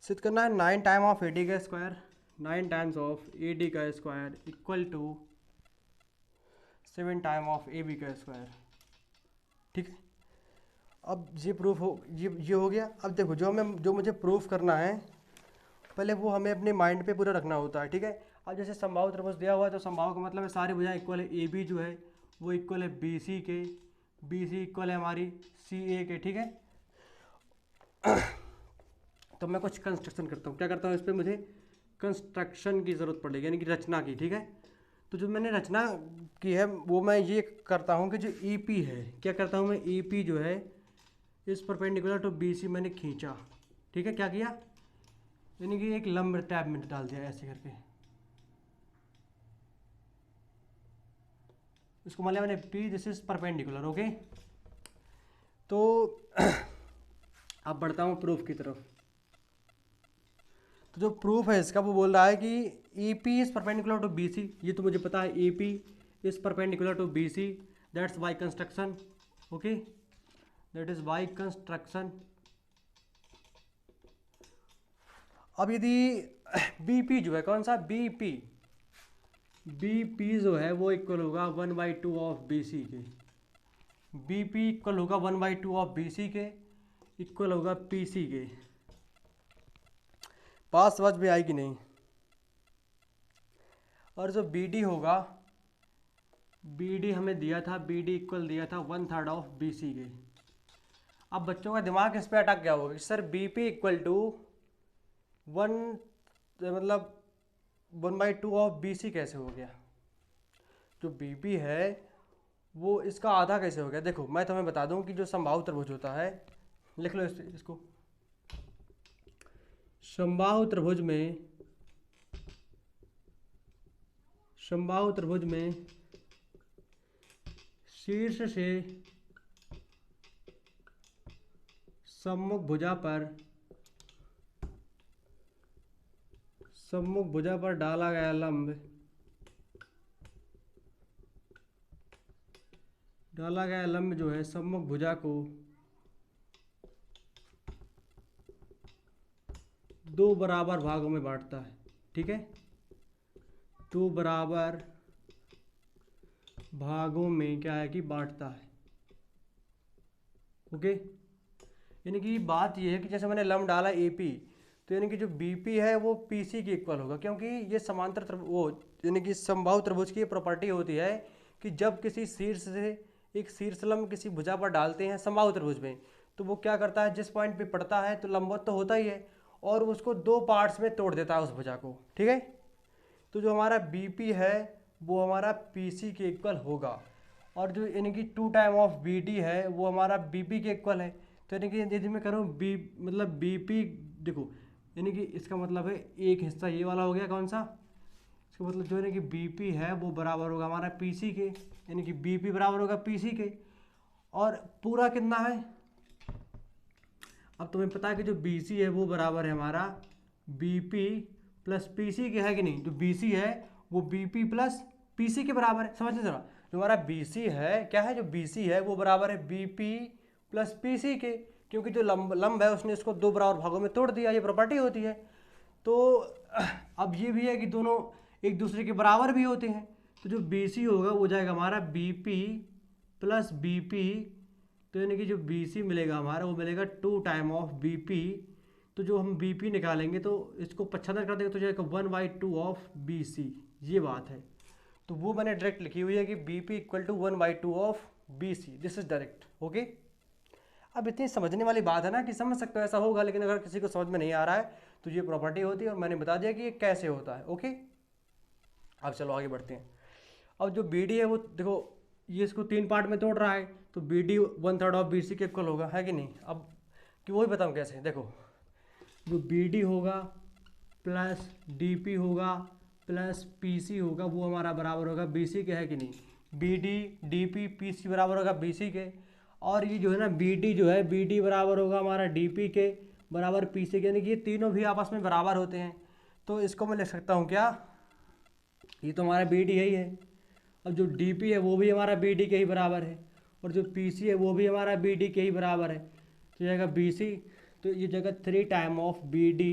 सिद्ध करना है 9 टाइम ऑफ ए डी का square, 9 times of A D का square equal to 7 time of A B का स्क्वायर, ठीक है। अब ये प्रूफ हो, ये हो गया। अब देखो जो मुझे प्रूफ करना है पहले वो हमें अपने माइंड पे पूरा रखना होता है, ठीक है। अब जैसे समबाहु त्रिभुज दिया हुआ है तो समबाहु का मतलब है सारी भुजाएं इक्वल है, ए बी जो है वो इक्वल है बी सी के, बी सी इक्वल है हमारी सी ए के, ठीक है। तो मैं कुछ कंस्ट्रक्शन करता हूँ, क्या करता हूँ, इस पर मुझे कंस्ट्रक्शन की ज़रूरत पड़ेगी, यानी कि रचना की, ठीक है। तो जो मैंने रचना की है वो मैं ये करता हूँ कि जो ई पी है, क्या करता हूँ मैं, ई पी जो है इस परपेंडिकुलर टू बी सी मैंने खींचा, ठीक है। क्या किया, यानी कि एक लंब टैब में डाल दिया ऐसे करके, इसको मान लिया मैंने P, this is perpendicular, okay. तो अब बढ़ता हूँ प्रूफ की तरफ। तो जो प्रूफ है इसका वो बोल रहा है कि E P is perpendicular to B C, ये तो मुझे पता है, E P is perpendicular to B C, that's by construction, okay, that is by construction. अब यदि बी पी जो है कौन सा, बी पी जो है वो इक्वल होगा 1/2 ऑफ बी सी के, बी पी इक्वल होगा 1/2 ऑफ बी सी के, इक्वल होगा पी सी के। बात समझ में आई कि नहीं। और जो बी डी होगा, बी डी हमें दिया था, बी डी इक्वल दिया था 1/3 ऑफ बी सी के। अब बच्चों का दिमाग इस पे अटक गया होगा कि sir B P equal to 1/2 of B C कैसे हो गया, जो बी पी है वो इसका आधा कैसे हो गया। देखो मैं तुम्हें बता दूं कि जो समबाहु त्रिभुज होता है, लिख लो इसको, समबाहु त्रिभुज में शीर्ष से सम्मुख भुजा पर डाला गया लंब जो है सम्मुख भुजा को 2 बराबर भागों में बांटता है, ठीक है। 2 बराबर भागों में क्या है कि बांटता है, ओके। यानी कि बात यह है कि जैसे मैंने लंब डाला ए पी, तो यानी कि जो बी पी है वो पी सी के इक्वल होगा, क्योंकि ये समांतर वो यानी कि समबाहु त्रिभुज की प्रॉपर्टी होती है कि जब किसी शीर्ष से एक शीर्ष लंब किसी भुजा पर डालते हैं समबाहु त्रिभुज में, तो वो क्या करता है, जिस पॉइंट पे पड़ता है तो लंबवत तो होता ही है और उसको 2 पार्ट्स में तोड़ देता है उस भुजा को, ठीक है। तो जो हमारा बी पी है वो हमारा पी सी के इक्वल होगा, और जो यानी कि 2 टाइम ऑफ बी डी है वो हमारा बी पी के इक्वल है। तो यानी कि यदि मैं करूँ बी मतलब बी पी, देखो यानी कि इसका मतलब है एक हिस्सा ये वाला हो गया कौन सा, इसका मतलब जो है कि बी पी है वो बराबर होगा हमारा पी सी के, यानी कि बी पी बराबर होगा पी सी के, और पूरा कितना है, अब तुम्हें पता है कि जो बी सी है वो बराबर है हमारा B P plus P C के, है कि नहीं। जो बी सी है वो B P plus P C के बराबर है, समझ जरा। जो हमारा बी सी है क्या है, जो बी सी है वो बराबर है B P plus P C के, क्योंकि जो लंब है उसने इसको 2 बराबर भागों में तोड़ दिया, ये प्रॉपर्टी होती है। तो अब ये भी है कि दोनों एक दूसरे के बराबर भी होते हैं, तो जो बी सी होगा वो जाएगा हमारा B P plus B P, तो यानी कि जो बी सी मिलेगा हमारा वो मिलेगा 2 टाइम ऑफ बी पी। तो जो हम बी पी निकालेंगे तो इसको 75 कर देंगे तो जाएगा 1/2 ऑफ बी सी, ये बात है। तो वो मैंने डायरेक्ट लिखी हुई है कि B P equal to 1/2 of B C, this is direct, okay. अब इतनी समझने वाली बात है ना कि समझ सकते हो ऐसा होगा, लेकिन अगर किसी को समझ में नहीं आ रहा है तो ये प्रॉपर्टी होती है और मैंने बता दिया कि ये कैसे होता है। ओके, अब चलो आगे बढ़ते हैं। अब जो बी डी है वो देखो ये इसको 3 पार्ट में तोड़ रहा है, तो B D 1/3 of B C के इक्वल होगा, है कि नहीं। अब कि वही बताऊँ कैसे, देखो जो बी डी होगा प्लस डी पी होगा प्लस पी सी होगा वो हमारा बराबर होगा बी सी के, है कि नहीं। B D D P P C बराबर होगा बी सी के, और ये जो है ना बी डी जो है बी डी बराबर होगा हमारा डी पी के बराबर पी सी के, यानी कि ये तीनों भी आपस में बराबर होते हैं। तो इसको मैं लिख सकता हूँ क्या, ये तो हमारा बी डी ही है। अब जो डी पी है वो भी हमारा बी डी के ही बराबर है, और जो पी सी है वो भी हमारा बी डी के ही बराबर है। तो जाएगा बी सी, तो ये जगह 3 time of B D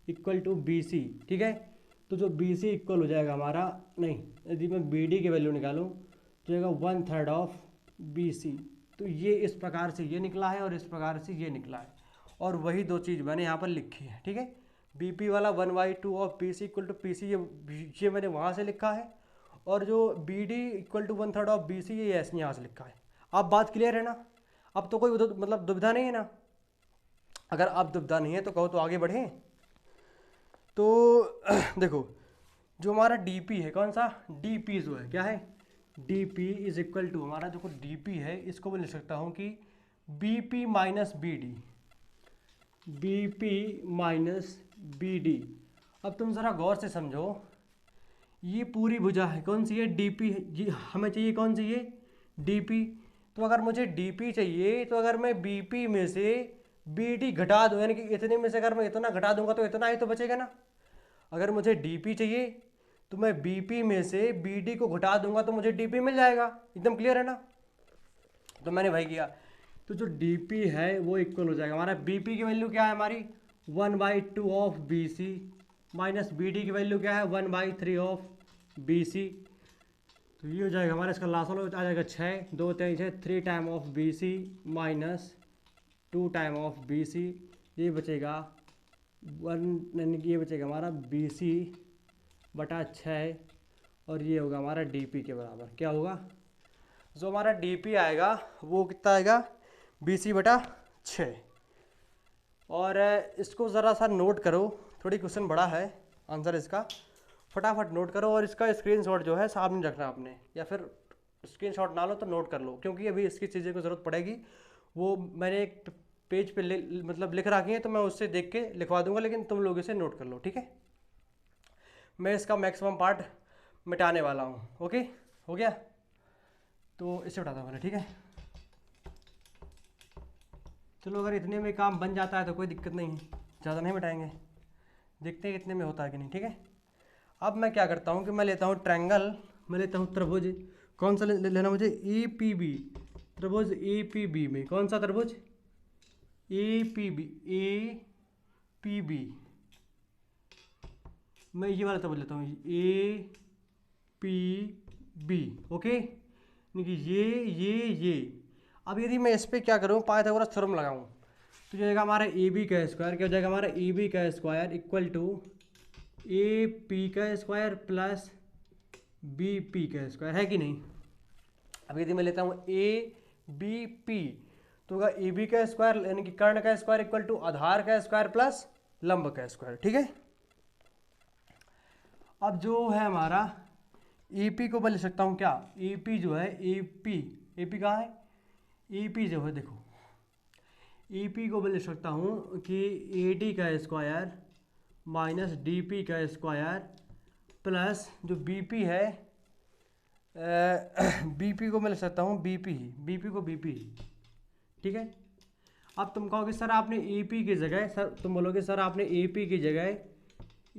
equal to B C, ठीक है। तो जो बी सी इक्वल हो जाएगा हमारा, नहीं यदि मैं बी डी की वैल्यू निकालूँ तो जाएगा 1/3 ऑफ बी सी। तो ये इस प्रकार से ये निकला है और इस प्रकार से ये निकला है, और वही दो चीज़ मैंने यहाँ पर लिखी है, ठीक है। बी पी वाला 1/2 of B C equal to P C, ये मैंने वहाँ से लिखा है, और जो B D equal to 1/3 of B C ये ऐसे यहाँ से लिखा है। अब बात क्लियर है ना, अब तो कोई मतलब दुविधा नहीं है ना। अगर अब दुविधा नहीं है तो कहो तो आगे बढ़ें। तो देखो जो हमारा डी पी है, कौन सा डी पी जो है, क्या है D P is equal to हमारा जो डी पी है इसको मैं लिख सकता हूँ कि B P minus B D, B P minus B D. अब तुम ज़रा गौर से समझो, ये पूरी भुजा है कौन सी है डी पी, ये हमें चाहिए कौन सी है डी पी। तो अगर मुझे डी पी चाहिए तो अगर मैं बी पी में से बी डी घटा दूँ, यानी कि इतने में से अगर मैं इतना घटा दूंगा तो इतना ही तो बचेगा ना। अगर मुझे डी पी चाहिए तो मैं बी पी में से बी डी को घटा दूंगा तो मुझे डी पी मिल जाएगा। एकदम क्लियर है ना। तो मैंने भाई किया, तो जो डी पी है वो इक्वल हो जाएगा हमारा बी पी की वैल्यू क्या है हमारी 1/2 of B C minus B D की वैल्यू क्या है 1/3 ऑफ बी सी। तो ये हो जाएगा हमारा, इसका लास्ट वाला आ जाएगा 6 2 3 6 3 time of B C minus 2 time of B C. ये बचेगा 1, यानी कि ये बचेगा हमारा बी सी बटा 6, और ये होगा हमारा डी पी के बराबर। क्या होगा, जो हमारा डी पी आएगा वो कितना आएगा बी सी बटा 6। और इसको ज़रा सा नोट करो, थोड़ी क्वेश्चन बड़ा है आंसर इसका, फटाफट नोट करो। और इसका स्क्रीनशॉट जो है सामने रखना आपने, या फिर स्क्रीनशॉट ना लो तो नोट कर लो, क्योंकि अभी इसकी चीज़ें को ज़रूरत पड़ेगी। वो मैंने एक पेज पे मतलब लिख रखी है, तो मैं उससे देख के लिखवा दूंगा, लेकिन तुम लोग इसे नोट कर लो, ठीक है। मैं इसका मैक्सिमम पार्ट मिटाने वाला हूँ। ओके, हो गया, तो इसे उठाता हूँ मैंने, ठीक है। चलो अगर इतने में काम बन जाता है तो कोई दिक्कत नहीं है, ज़्यादा नहीं मिटाएंगे, देखते हैं कितने में होता है कि नहीं, ठीक है। अब मैं क्या करता हूँ कि मैं लेता हूँ ट्रायंगल, मैं लेता हूँ त्रिभुज। कौन सा लेना मुझे, ए पी बी, त्रिभुज ए पी बी में कौन सा त्रिभुज A P B, A P B. मैं ये वाला त्रिभुज लेता हूँ ए पी बी, ओके, यानी कि ये। अब यदि मैं इस पर क्या करूँ, पाइथागोरस थ्योरम लगाऊँ, तो जाएगा हमारा ए बी का स्क्वायर, क्या हो जाएगा हमारा ए बी का square equal to A P का स्क्वायर प्लस बी पी का स्क्वायर, है कि नहीं। अब यदि मैं लेता हूँ ए बी पी तो होगा ए बी का स्क्वायर यानी कि कर्ण का स्क्वायर इक्वल टू आधार का स्क्वायर प्लस लंब का स्क्वायर, ठीक है। अब जो है हमारा ए पी को मैं लिख सकता हूँ क्या, ए पी जो है ए पी कहाँ है, ए पी जो है देखो ए पी को मैं लिख सकता हूँ कि ए डी का स्क्वायर माइनस डी पी का स्क्वायर प्लस जो बी पी है बी पी को मैं लिख सकता हूँ बी पी को बी पी, ठीक है। अब तुम कहोगे सर आपने ए पी की जगह, सर तुम बोलोगे सर आपने ए पी की जगह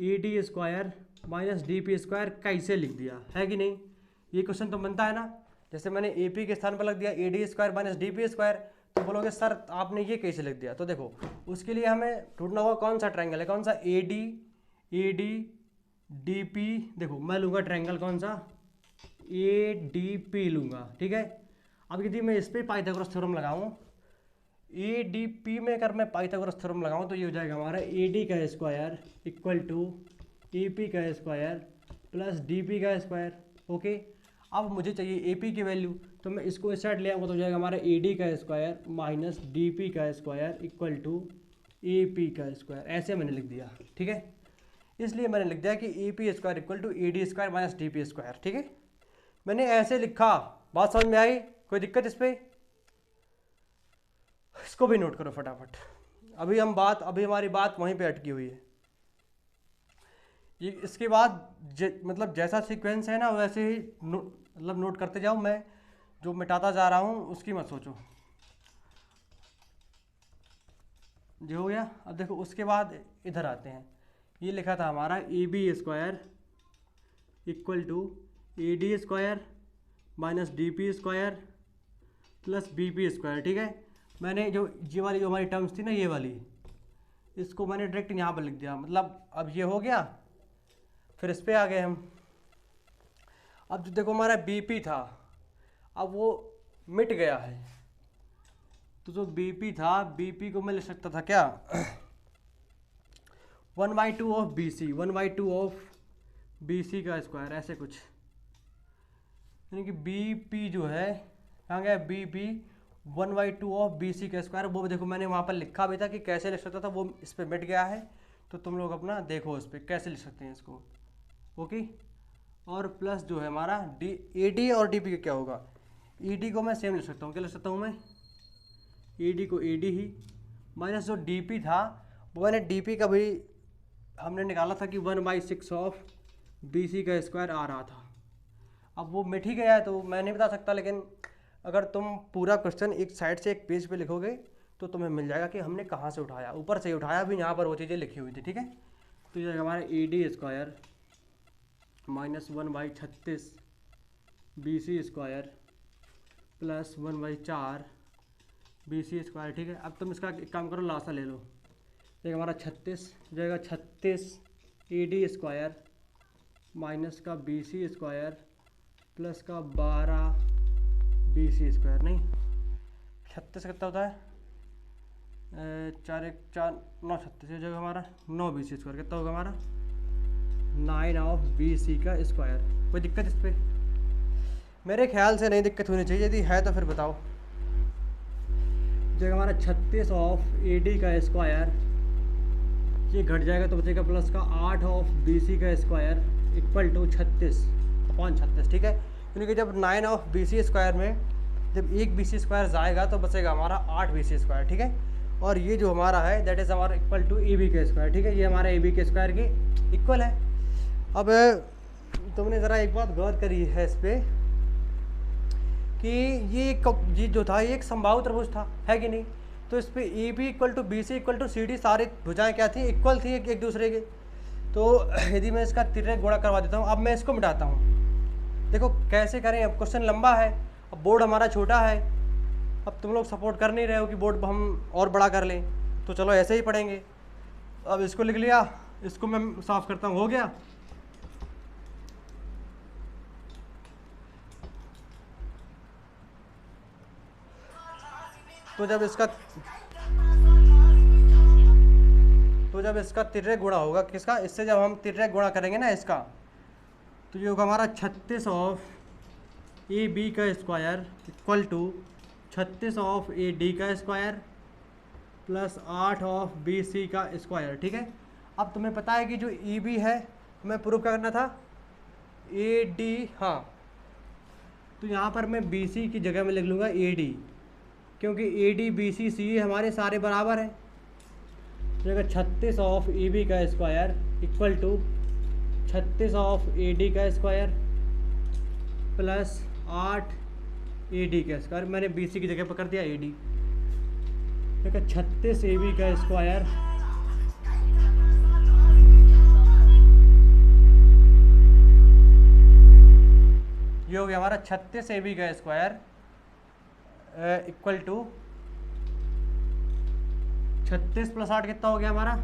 ए D square minus D P square कैसे लिख दिया, है कि नहीं। ये क्वेश्चन तो बनता है ना, जैसे मैंने ए पी के स्थान पर लग दिया ए D square minus D P square, तो बोलोगे सर आपने ये कैसे लिख दिया। तो देखो उसके लिए हमें ढूंढना होगा कौन सा ट्रायंगल है, कौन सा ए डी डी पी। देखो मैं लूँगा ट्रायंगल कौन सा ए डी पी लूँगा, ठीक है। अब यदि मैं इस पर पाइथागोरस थ्योरम लगाऊँ, ए डी पी में अगर मैं पाइथागोरस थ्योरम लगाऊँ तो ये हो जाएगा हमारा ए डी का square equal to A P का स्क्वायर प्लस डी पी का स्क्वायर, ओके। अब मुझे चाहिए ए पी की वैल्यू, तो मैं इसको इस साइड ले आऊँगा तो हो जाएगा हमारा ए डी का स्क्वायर माइनस डी पी का square equal to A P का स्क्वायर, ऐसे मैंने लिख दिया, ठीक है। इसलिए मैंने लिख दिया कि A P square equal to A D square minus D P square, ठीक है। मैंने ऐसे लिखा, बात समझ में आई? कोई दिक्कत इस पर? इसको भी नोट करो फटाफट। अभी हमारी बात वहीं पे अटकी हुई है। ये इसके बाद मतलब जैसा सीक्वेंस है ना वैसे ही मतलब नोट करते जाओ। मैं जो मिटाता जा रहा हूँ उसकी मत सोचो। जो हो गया। अब देखो उसके बाद इधर आते हैं। ये लिखा था हमारा A B square equal to A D square minus D P square plus B P square, ठीक है। मैंने जो ये वाली जो हमारी टर्म्स थी ना, ये वाली, इसको मैंने डायरेक्ट यहाँ पर लिख दिया। मतलब अब ये हो गया, फिर इस पे आ गए हम। अब जो देखो हमारा बी पी था, अब वो मिट गया है। तो जो बी पी था, बी पी को मैं लिख सकता था क्या 1/2 of B C, 1/2 of B C का स्क्वायर, ऐसे कुछ। यानी कि बी पी जो है कहाँ गया, B P 1/2 of B C का स्क्वायर। वो देखो मैंने वहाँ पर लिखा भी था कि कैसे लिख सकता था, वो इस पर मिट गया है। तो तुम लोग अपना देखो इस पर कैसे लिख सकते हैं इसको, ओके। और प्लस जो है हमारा डी, ए डी और डी पी का क्या होगा, ई डी को मैं सेम लिख सकता हूँ। क्या लिख सकता हूँ मैं, ई डी को ए डी ही, माइनस जो डी पी था वो मैंने डी पी का भी हमने निकाला था कि 1/6 ऑफ बी सी का स्क्वायर आ रहा था। अब वो मिट ही गया है तो मैं नहीं बता सकता, लेकिन अगर तुम पूरा क्वेश्चन एक साइड से एक पेज पे लिखोगे तो तुम्हें मिल जाएगा कि हमने कहाँ से उठाया, ऊपर से ही उठाया भी, यहाँ पर वो चीज़ें लिखी हुई थी, ठीक है। तो ये हमारा A D square minus 1/36 B C square plus 1/4 B C square, ठीक है। अब तुम इसका एक काम करो, लासा ले लो। एक हमारा 36 जाएगा, 36 ए डी स्क्वायर माइनस का बी सी स्क्वायर प्लस का 12 बी सी स्क्वायर। नहीं, 36 कितना होता है, 4 1 4 9, 36 हो जाएगा हमारा 9 बी सी स्क्वायर। कितना होगा हमारा 9 ऑफ बी सी का स्क्वायर। कोई दिक्कत इस पर? मेरे ख्याल से नहीं दिक्कत होनी चाहिए, यदि है तो फिर बताओ। जो हमारा 36 ऑफ ए डी का स्क्वायर, ये घट जाएगा तो बचेगा प्लस का 8 ऑफ बी सी का स्क्वायर इक्वल टू 36/36, ठीक है। क्योंकि जब 9 ऑफ बी सी स्क्वायर में जब एक बी सी स्क्वायर जाएगा तो बचेगा हमारा 8 बी सी स्क्वायर, ठीक है। और ये जो हमारा है दैट इज़ हमारा इक्वल टू ए बी के स्क्वायर, ठीक है। ये हमारा ए बी के स्क्वायर के इक्वल है। अब तुमने ज़रा एक बात गौर करी है इस पर कि ये जो था ये एक समबाहु त्रिभुज था, है कि नहीं। तो इस पर A B equal to B C equal to C D, सारी भुजाएं क्या थी, इक्वल थी एक दूसरे के। तो यदि मैं इसका तिर्यक गुणा करवा देता हूँ, अब मैं इसको मिटाता हूँ। देखो कैसे करें, अब क्वेश्चन लंबा है, अब बोर्ड हमारा छोटा है। अब तुम लोग सपोर्ट कर नहीं रहे हो कि बोर्ड हम और बड़ा कर लें, तो चलो ऐसे ही पढ़ेंगे। अब इसको लिख लिया, इसको मैं साफ करता हूँ, हो गया। तो जब इसका तिर्यक गुणा होगा किसका, इससे जब हम तिर्यक गुणा करेंगे ना इसका, तो ये होगा हमारा 36 ऑफ ए बी का square equal to 36 of A D का square plus 8 of B C का स्क्वायर, ठीक है। अब तुम्हें पता है कि जो ई बी है हमें प्रूव करना था ए डी, हाँ। तो यहाँ पर मैं बी सी की जगह में लिख लूँगा ए डी, क्योंकि ए डी बी सी सी हमारे सारे बराबर हैं। जगह 36 ऑफ ए बी का square equal to 36 of A D का स्क्वायर प्लस 8 ए डी का स्क्वायर। मैंने बी सी की जगह पर कर दिया ए डी। देखो 36 ए बी का स्क्वायर ये हो गया हमारा 36 ए बी का स्क्वायर इक्वल टू 36 प्लस 8 कितना हो गया हमारा।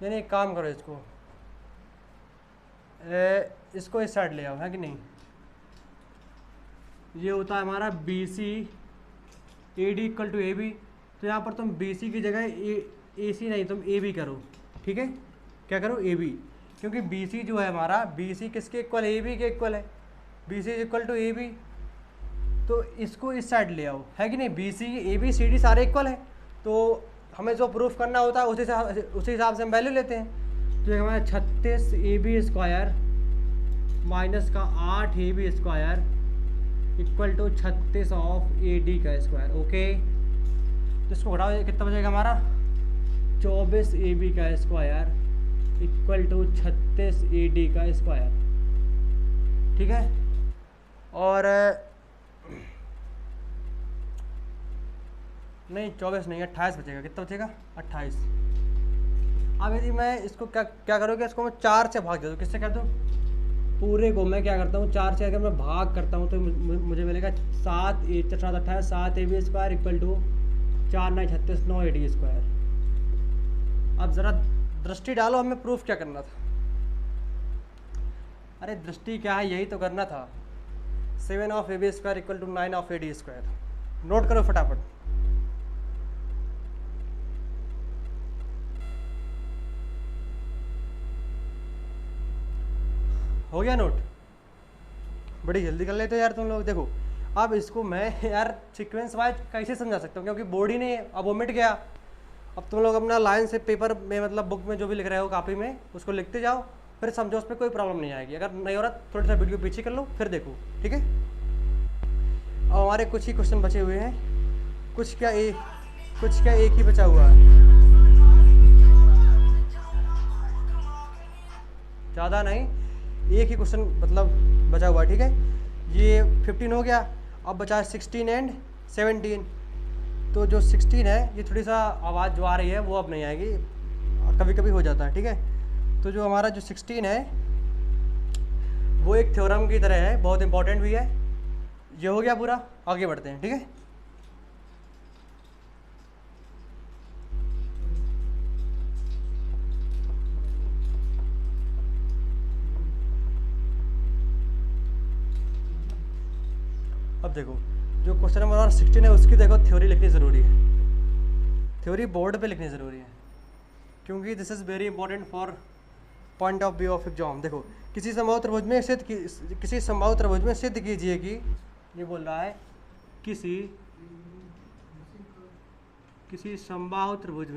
नहीं एक काम करो, इसको इस साइड ले आओ, है कि नहीं। ये होता है हमारा B C A D equal to A B. तो यहाँ पर तुम बी सी की जगह ए सी नहीं, तुम ए बी करो, ठीक है। क्या करो, ए बी, क्योंकि बी सी जो है हमारा, बी सी किसके इक्वल है, ए बी के इक्वल है। B C is equal to A B. तो इसको इस साइड ले आओ, है कि नहीं। B C A B C D सारे इक्वल हैं, तो हमें जो प्रूफ करना होता है उसी हिसाब से हम वैल्यू लेते हैं। तो हमारा 36 ए बी स्क्वायर माइनस का 8 A B square equal to 36 of A D का स्क्वायर। ओके, तो इसको घटाओ, ये कितना बचेगा हमारा 24 ए बी का square equal to 36 A D का स्क्वायर। ठीक है, और नहीं 24 नहीं 28 बचेगा। कितना बचेगा 28। अब यदि मैं इसको क्या करोगे, इसको मैं 4 से भाग दे दूँ। किससे कर दूँ, पूरे को मैं क्या करता हूँ 4 से अगर मैं भाग करता हूँ तो मुझे मिलेगा 7 8 7 28 7 A B square equal to 4 9 36 9 A D square. अब ज़रा दृष्टि डालो, हमें प्रूफ क्या करना था। अरे दृष्टि क्या है, यही तो करना था। 7 of A B square equal to 9 of A D square. Note करो फटाफट। हो गया नोट, बड़ी जल्दी कर लेते हो यार तुम लोग। देखो अब इसको मैं यार सीक्वेंस वाइज कैसे समझा सकता हूँ, क्योंकि बोर्ड ही नहीं है, अब वो मिट गया। अब तुम लोग अपना लाइन से पेपर में मतलब बुक में जो भी लिख रहे हो कापी में उसको लिखते जाओ, फिर समझो, उस पर कोई प्रॉब्लम नहीं आएगी। अगर नहीं हो रहा थोड़ा सा वीडियो पीछे कर लो फिर देखो, ठीक है। और हमारे कुछ ही क्वेश्चन बचे हुए हैं, कुछ क्या एक ही बचा हुआ है, ज़्यादा नहीं, एक ही क्वेश्चन मतलब बचा हुआ है। ठीक है, ये 15 हो गया। अब बचा है 16 एंड 17। तो जो 16 है ये थोड़ी सा आवाज़ जो आ रही है वो अब नहीं आएगी, कभी कभी हो जाता है। ठीक है, तो जो हमारा जो 16 है वो एक थ्योरम की तरह है, बहुत इंपॉर्टेंट भी है। ये हो गया पूरा, आगे बढ़ते हैं। ठीक है, अब देखो जो क्वेश्चन नंबर 16 है उसकी देखो थ्योरी लिखनी ज़रूरी है, थ्योरी बोर्ड पे लिखनी ज़रूरी है, क्योंकि this is very important for point of view of exam. देखो किसी समबाहु त्रिभुज में सिद्ध कीजिए कि ये बोल रहा है किसी समबाहु त्रिभुज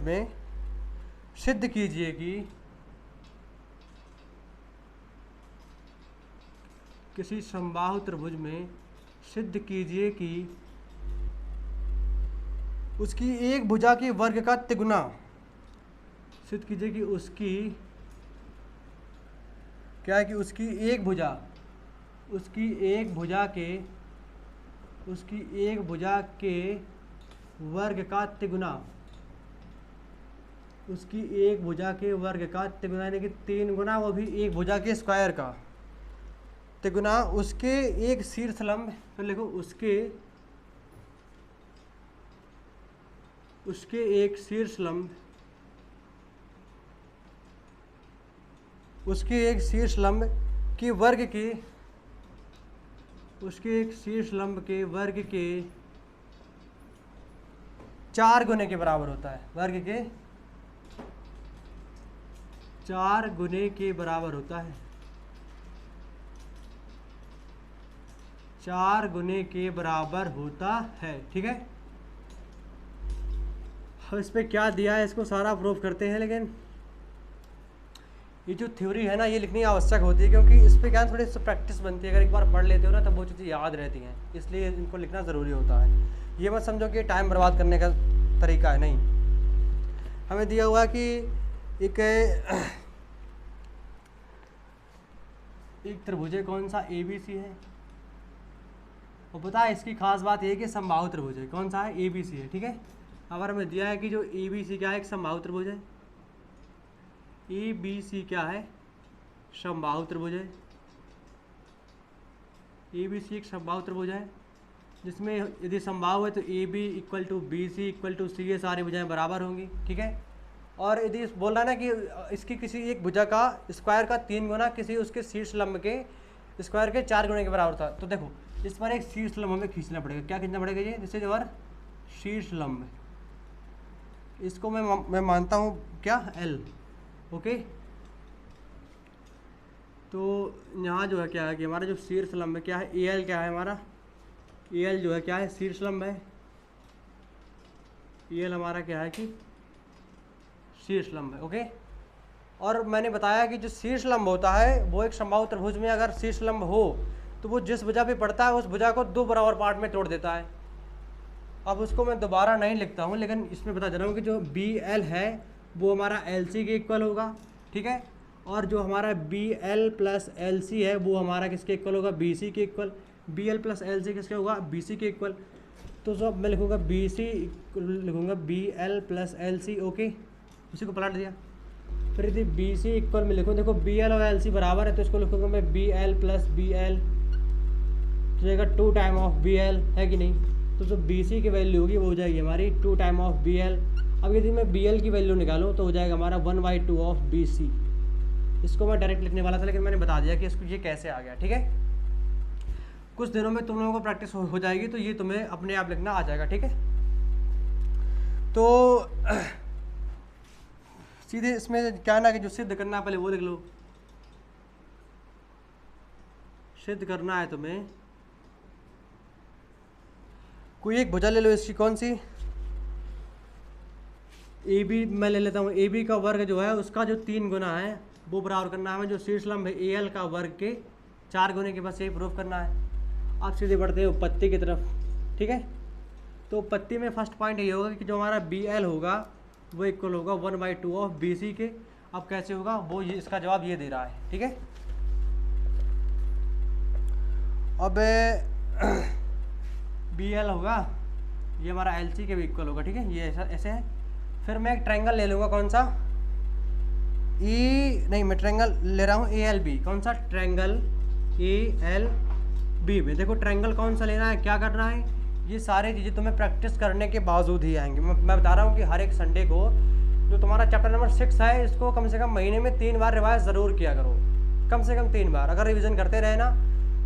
में सिद्ध कीजिए कि किसी समबाहु त्रिभुज में सिद्ध कीजिए कि उसकी एक भुजा के वर्ग का तिगुना, सिद्ध कीजिए कि उसकी क्या है कि उसकी एक भुजा के वर्ग का तिगुना, उसकी एक भुजा के वर्ग का तिगुना यानी कि 3 गुना, वो भी एक भुजा के स्क्वायर का तिगुना उसके एक शीर्ष लंब, फिर लिखो उसके एक शीर्ष लंब के वर्ग के, उसके एक शीर्ष लंब के वर्ग के 4 गुने के बराबर होता है, वर्ग के 4 गुने के बराबर होता है, 4 गुने के बराबर होता है। ठीक है, अब इस पर क्या दिया है इसको सारा प्रूफ करते हैं, लेकिन ये जो थ्योरी है ना ये लिखनी आवश्यक होती है, क्योंकि इस पर क्या थोड़ी सी प्रैक्टिस बनती है। अगर एक बार पढ़ लेते हो ना तब वो चीज़ें याद रहती हैं, इसलिए इनको लिखना ज़रूरी होता है। ये मत समझो कि टाइम बर्बाद करने का तरीका है, नहीं। हमें दिया हुआ कि एक त्रिभुज है, कौन सा ABC है, और पता है इसकी खास बात ये है कि समबाहु त्रिभुज है, कौन सा है ABC है। ठीक है, अगर हमें दिया है कि जो ABC क्या है, एक समबाहु त्रिभुज है, ABC क्या है, समबाहु त्रिभुज है, ABC एक समबाहु त्रिभुज है जिसमें यदि समबाहु है तो AB equal to BC equal to C, ये सारी भुजाएं बराबर होंगी। ठीक है, और यदि बोल रहा है ना कि इसकी किसी एक भुजा का स्क्वायर का 3 गुना किसी उसके शीर्ष लंब के स्क्वायर के 4 गुने के बराबर था, तो देखो इस पर एक शीर्ष लंब हमें खींचना पड़ेगा। क्या खींचना पड़ेगा, ये जैसे जो शीर्ष लंब, इसको मैं मानता हूँ क्या एल। ओके, तो यहाँ जो है क्या है कि हमारा जो शीर्ष लंब है क्या है, ए एल क्या है हमारा, ए एल जो है क्या है शीर्ष लंब है, ए एल हमारा क्या है कि शीर्ष लंब है। ओके, और मैंने बताया कि जो शीर्ष लंब होता है वो एक समबाहु त्रिभुज में अगर शीर्ष लंब हो तो वो जिस भुजा पे पड़ता है उस भुजा को 2 बराबर पार्ट में तोड़ देता है। अब उसको मैं दोबारा नहीं लिखता हूँ, लेकिन इसमें बता दे रहा हूँ कि जो बी एल है वो हमारा एल सी के इक्वल होगा, ठीक है, और जो हमारा B L plus L C है वो हमारा किसके इक्वल होगा, बी सी के equal. B L plus L C किसके होगा, बी सी के इक्वल। तो सब मैं लिखूँगा बी सी, लिखूँगा B L plus L C. Okay, उसी को पलट दिया। फिर यदि बी सी इक्वल में लिखूँ, देखो बी एल और एल सी बराबर है तो इसको लिखूँगा मैं B L plus B L, तो जाएगा 2 टाइम ऑफ बी एल, है कि नहीं। तो जो बी सी की वैल्यू होगी वो हो जाएगी हमारी 2 टाइम ऑफ बी एल। अब यदि मैं बी एल की वैल्यू निकालूँ तो हो जाएगा हमारा 1/2 ऑफ बी सी। इसको मैं डायरेक्ट लिखने वाला था लेकिन मैंने बता दिया कि इसको ये कैसे आ गया, ठीक है। कुछ दिनों में तुम लोगों को प्रैक्टिस हो जाएगी तो ये तुम्हें अपने आप लिखना आ जाएगा, ठीक है। तो सीधे इसमें क्या ना कि जो सिद्ध करना है पहले वो लिख लो। सिद्ध करना है तुम्हें, कोई एक भुजा ले लो, इसकी कौन सी, ए बी मैं ले लेता हूँ। ए बी का वर्ग जो है उसका जो 3 गुना है वो बराबर करना है हमें जो शीर्ष लंब है ए एल का वर्ग के 4 गुने के, बस ये प्रूफ करना है। आप सीधे बढ़ते हो पत्ती की तरफ, ठीक है। तो पत्ती में फर्स्ट पॉइंट ये होगा कि जो हमारा बी एल होगा वो इक्वल होगा 1/2 ऑफ बी सी के। अब कैसे होगा वो, ये इसका जवाब ये दे रहा है, ठीक है। अब बी एल होगा ये हमारा एल सी के भी इक्वल होगा, ठीक है, ये ऐसे है। फिर मैं एक ट्रायंगल ले लूँगा, कौन सा, नहीं मैं ट्रायंगल ले रहा हूँ ए एल बी। कौन सा, ट्रायंगल ए एल बी में। देखो ट्रायंगल कौन सा लेना है, क्या करना है, ये सारी चीज़ें तुम्हें प्रैक्टिस करने के बावजूद ही आएंगी। मैं बता रहा हूँ कि हर एक संडे को जो तुम्हारा चैप्टर नंबर 6 है इसको कम से कम महीने में 3 बार रिवाइज ज़रूर किया करो, कम से कम 3 बार। अगर रिवीजन करते रहे ना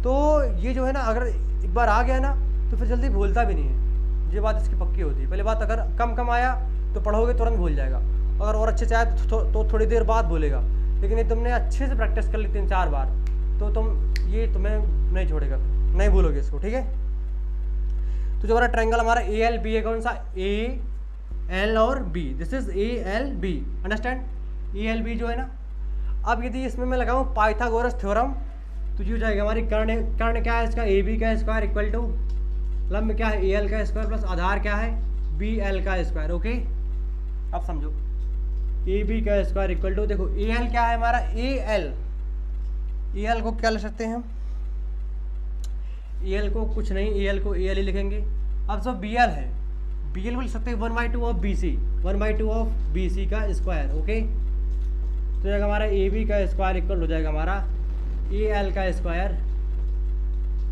तो ये जो है ना, अगर एक बार आ गया ना तो फिर जल्दी भूलता भी नहीं है, ये बात इसकी पक्की होती है। पहले बात, अगर कम आया तो पढ़ोगे तुरंत भूल जाएगा, अगर और अच्छे से आया तो थोड़ी देर बाद भूलेगा। लेकिन ये तुमने अच्छे से प्रैक्टिस कर ली 3-4 बार तो तुम्हें नहीं छोड़ेगा, नहीं भूलोगे इसको, ठीक है। तो जो हमारा ट्रायंगल हमारा ए एल बी है, कौन सा, ए एल और B, this is A L B, understand, A L B जो है ना। अब यदि इसमें मैं लगाऊं पाइथागोरस थ्योरम तो ये हो जाएगा हमारी कर्ण क्या है इसका, ए बी का स्क्वायर इक्वल टू लंब क्या है ए एल का स्क्वायर प्लस आधार क्या है बी एल का स्क्वायर। ओके, अब समझो, ए बी का स्क्वायर इक्वल टू, देखो ए एल क्या है हमारा, ए एल को क्या ले सकते हैं हम, ए एल को कुछ नहीं, ए एल को ए एल ही लिखेंगे। अब जो बी एल है, बी एल को लिख सकते हैं 1/2 of B C, 1/2 of B C का स्क्वायर। ओके, तो जाएगा हमारा ए बी का स्क्वायर इक्वल हो जाएगा हमारा ए एल का square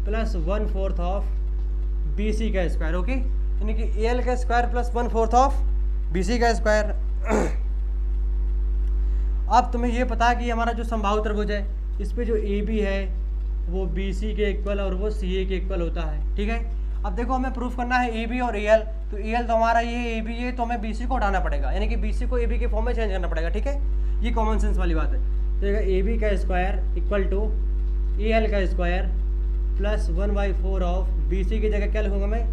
plus 1/4 of B C का स्क्वायर। ओके, यानी कि ए एल का square plus 1/4 of B C का स्क्वायर। अब तुम्हें ये पता है कि हमारा जो समबाहु त्रिभुज है इस पे जो ए बी है वो बी सी के इक्वल और वो सी ए के इक्वल होता है, ठीक है। अब देखो हमें प्रूफ करना है ए बी और ए एल, तो ए एल तो हमारा ये ए बी है तो हमें बी सी को हटाना पड़ेगा, यानी कि बी सी को ए बी के फॉर्म में चेंज करना पड़ेगा, ठीक है। ये कॉमन सेंस वाली बात है। तो ए बी का square equal to A L का square plus 1/4 of B C की जगह क्या लिखूँगा मैं,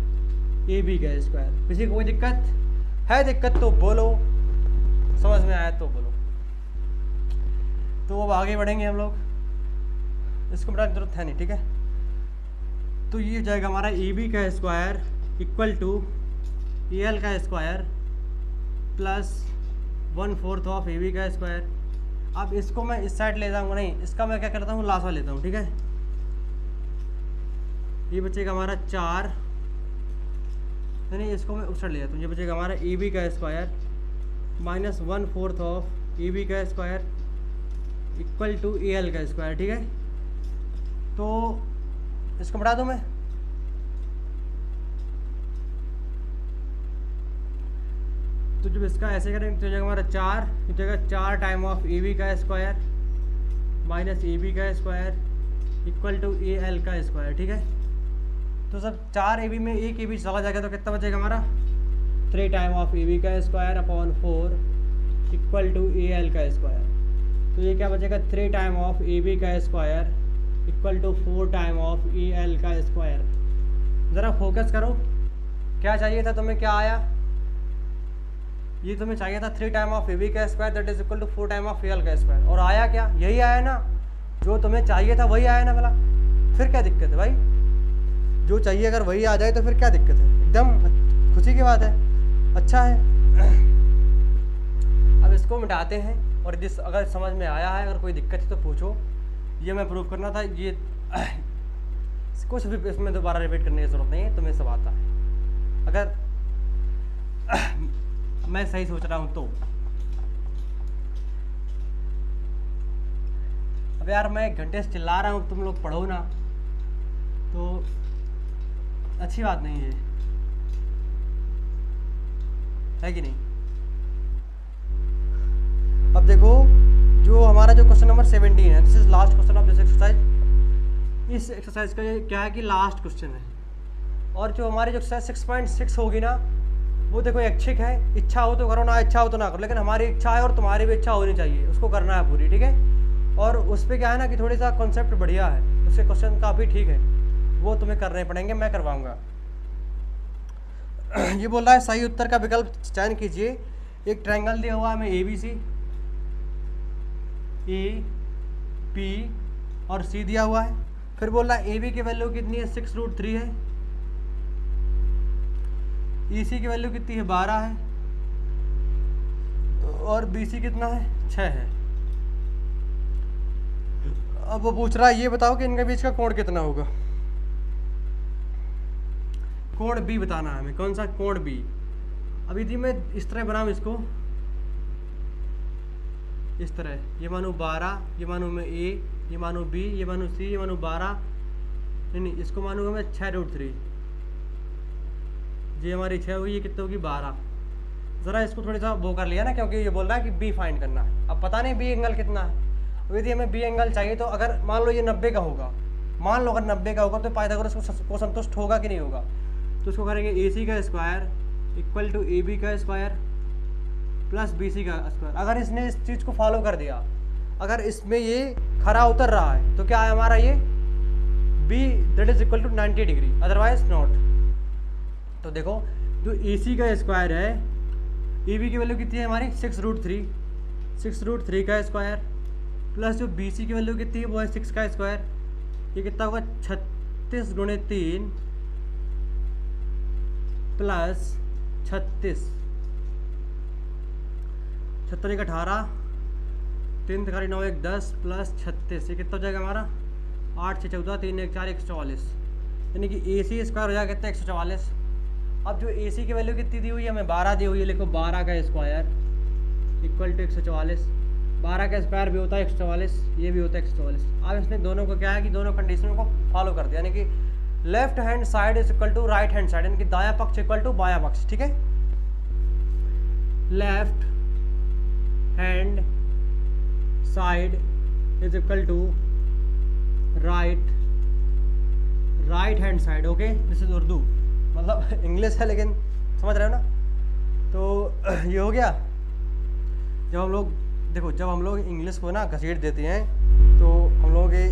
ए बी का स्क्वायर। किसी को कोई दिक्कत है, दिक्कत तो बोलो, समझ में आया तो बोलो। तो अब आगे बढ़ेंगे हम लोग, इसको बताने की जरूरत है नहीं, ठीक है। तो ये हो जाएगा हमारा ए बी का square equal to A L का square plus 1/4 of A B का स्क्वायर। अब इसको मैं इस साइड ले जाऊँगा, नहीं इसका मैं क्या करता हूँ, लासा लेता हूँ, ठीक है। ये बचेगा हमारा 4, नहीं इसको मैं उस साइड ले जाता हूँ, ये बचेगा हमारा ए बी का square minus 1/4 of A B का square equal to A L का स्क्वायर, ठीक है। तो इसको बढ़ा दूँ मैं, तो जब इसका ऐसे करेंगे तो जगह हमारा 4, इस जगह 4 टाइम ऑफ ए बी का स्क्वायर माइनस ए बी का square equal to A L का स्क्वायर, ठीक है। तो सब 4 ए बी में एक ए बी चला जाएगा तो कितना बचेगा हमारा 3 टाइम ऑफ ए बी का square upon 4 equal to A L का स्क्वायर। तो ये क्या बचेगा, 3 टाइम ऑफ ए बी का square equal to 4 time of A L का स्क्वायर। ज़रा फोकस करो, क्या चाहिए था तुम्हें, क्या आया, ये तुम्हें चाहिए था 3 टाइम ऑफ ए बी का square that is equal to 4 time of A L का स्क्वायर, और आया क्या, यही आया ना, जो तुम्हें चाहिए था वही आया ना भला, फिर क्या दिक्कत है भाई, जो चाहिए अगर वही आ जाए तो फिर क्या दिक्कत है, एकदम खुशी की बात है, अच्छा है। अब इसको मिटाते हैं, और जिस अगर समझ में आया है, अगर कोई दिक्कत है तो पूछो, ये मैं प्रूव करना था, ये कुछ भी इसमें दोबारा रिपीट करने की ज़रूरत नहीं है, तुम्हें सब आता है अगर मैं सही सोच रहा हूँ तो। अब यार मैं 1 घंटे से चिल्ला रहा हूँ, तुम लोग पढ़ो ना, तो अच्छी बात नहीं है कि नहीं। अब देखो जो हमारा जो क्वेश्चन नंबर 17 है, this is last question of this exercise. इस एक्सरसाइज का क्या है कि लास्ट क्वेश्चन है, और जो हमारी जो एक्सरसाइज 6.6 होगी ना, वो देखो ऐच्छिक है, इच्छा हो तो करो, ना इच्छा हो तो ना करो, लेकिन हमारी इच्छा है और तुम्हारी भी इच्छा होनी चाहिए, उसको करना है पूरी, ठीक है। और उस पर क्या है ना कि थोड़ी सा कॉन्सेप्ट बढ़िया है, उसके क्वेश्चन काफ़ी ठीक है, वो तुम्हें करने पड़ेंगे, मैं करवाऊँगा। ये बोल रहा है सही उत्तर का विकल्प चयन कीजिए। एक ट्रायंगल दिया हुआ है हमें ABC, ए पी और सी दिया हुआ है। फिर बोल रहा है ए बी की वैल्यू कितनी है, 6√3 है, ई सी की वैल्यू कितनी है, 12 है, और बी सी कितना है, 6 है। अब वो पूछ रहा है ये बताओ कि इनके बीच का कोण कितना होगा, कोण बी बताना है हमें, कौन सा कोण बी। अब यदि मैं इस तरह बनाऊँ इसको, इस तरह, ये मानू 12, ये मानू मैं ए, ये मानू बी, ये मानू सी, ये मानू 12, नहीं इसको मानूंगा मैं 6√3, ये हमारी 6 हुई, ये कितनी होगी 12। ज़रा इसको थोड़ी सा वो कर लिया ना, क्योंकि ये बोल रहा है कि बी फाइंड करना है, अब पता नहीं बी एंगल कितना है। अब यदि हमें बी एंगल चाहिए तो अगर मान लो ये 90 का होगा, मान लो अगर 90 का होगा तो पाइथागोरस को संतुष्ट होगा कि नहीं होगा। तो इसको करेंगे ए सी का square equal to A B का स्क्वायर प्लस बी सी का स्क्वायर। अगर इसने इस चीज़ को फॉलो कर दिया, अगर इसमें ये खरा उतर रहा है तो क्या है हमारा ये B that is equal to 90 degree, otherwise not. तो देखो जो ए सी का स्क्वायर है, ए बी की वैल्यू कितनी है हमारी 6√3, 6√3 का स्क्वायर प्लस जो बी सी की वैल्यू कितनी है वो है 6 का स्क्वायर, ये कितना होगा 36 × 3 प्लस 36, 36 × 18, 3 × 9 1 10 प्लस 36, ये कितना हो जाएगा हमारा 8 6 14 3 1 4 144, यानी कि ए सी स्क्वायर हो जाएगा कितना 144। अब जो ए सी की वैल्यू कितनी दी हुई है हमें 12 दी हुई है, लिखो 12 का स्क्वायर इक्वल टू 144, 12 का स्क्वायर भी होता है 144, ये भी होता है 144। अब इसने दोनों को क्या है कि दोनों कंडीशनों को फॉलो कर दिया, यानी कि left hand side is equal to right hand side, यानी कि दायां पक्ष इक्वल टू बायां पक्ष, ठीक है। Left hand side is equal to right hand side, okay, this is Urdu, मतलब इंग्लिश है लेकिन समझ रहे हो ना। तो ये हो गया। जब हम लोग देखो, जब हम लोग इंग्लिश को ना घसीट देते हैं तो हम लोगों के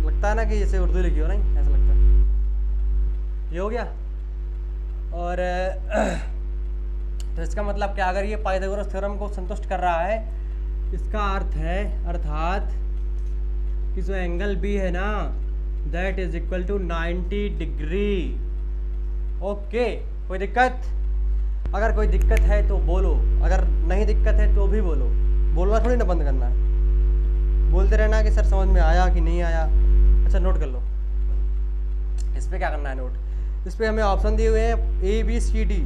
लगता है ना कि जैसे उर्दू लिखी हो, नहीं ऐसा लगता है। ये हो गया। और तो इसका मतलब क्या, अगर ये पाइथागोरस थ्योरम को संतुष्ट कर रहा है, इसका अर्थ है अर्थात कि जो एंगल बी है ना that is equal to 90 degree. Okay, कोई दिक्कत? अगर कोई दिक्कत है तो बोलो, अगर नहीं दिक्कत है तो भी बोलो, बोलना थोड़ी ना बंद करना है, बोलते रहना कि सर समझ में आया कि नहीं आया। अच्छा नोट कर लो, इस पर क्या करना है नोट। इस पर हमें ऑप्शन दिए हुए हैं ए बी सी डी,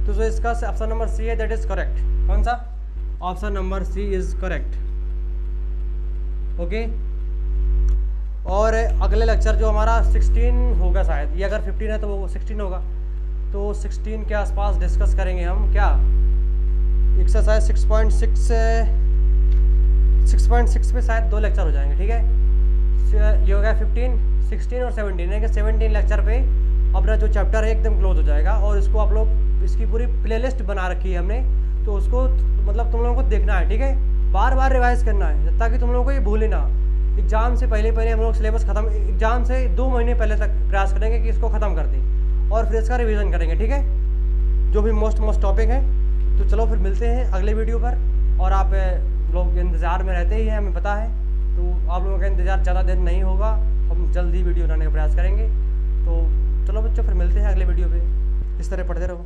तो जो इसका ऑप्शन नंबर सी है दैट इज करेक्ट। कौन सा? Option number C is correct. Okay, और अगले लेक्चर जो हमारा 16 होगा शायद, ये अगर 15 है तो वो 16 होगा, तो 16 के आसपास डिस्कस करेंगे हम क्या, एक्सरसाइज 6.6 पे शायद 2 लेक्चर हो जाएंगे, ठीक है। ये हो गया 15, 16 और 17, यानी कि 17 लेक्चर पे अपना जो चैप्टर है एकदम क्लोज हो जाएगा। और इसको आप लोग, इसकी पूरी प्लेलिस्ट बना रखी है हमने, तो उसको मतलब तुम लोगों को देखना है, ठीक है, बार बार रिवाइज करना है ताकि तुम लोगों को ये भूले ना। एग्जाम से पहले पहले हम लोग सिलेबस खत्म, एग्जाम से 2 महीने पहले तक प्रयास करेंगे कि इसको ख़त्म कर दें और फिर इसका रिवीजन करेंगे, ठीक है, जो भी मोस्ट टॉपिक है। तो चलो फिर मिलते हैं अगले वीडियो पर। और आप लोग इंतज़ार में रहते ही हैं, हमें पता है, तो आप लोगों का इंतज़ार ज़्यादा दिन नहीं होगा, हम जल्दी वीडियो बनाने का प्रयास करेंगे। तो चलो बच्चों, फिर मिलते हैं अगले वीडियो पे। इस तरह पढ़ते रहो।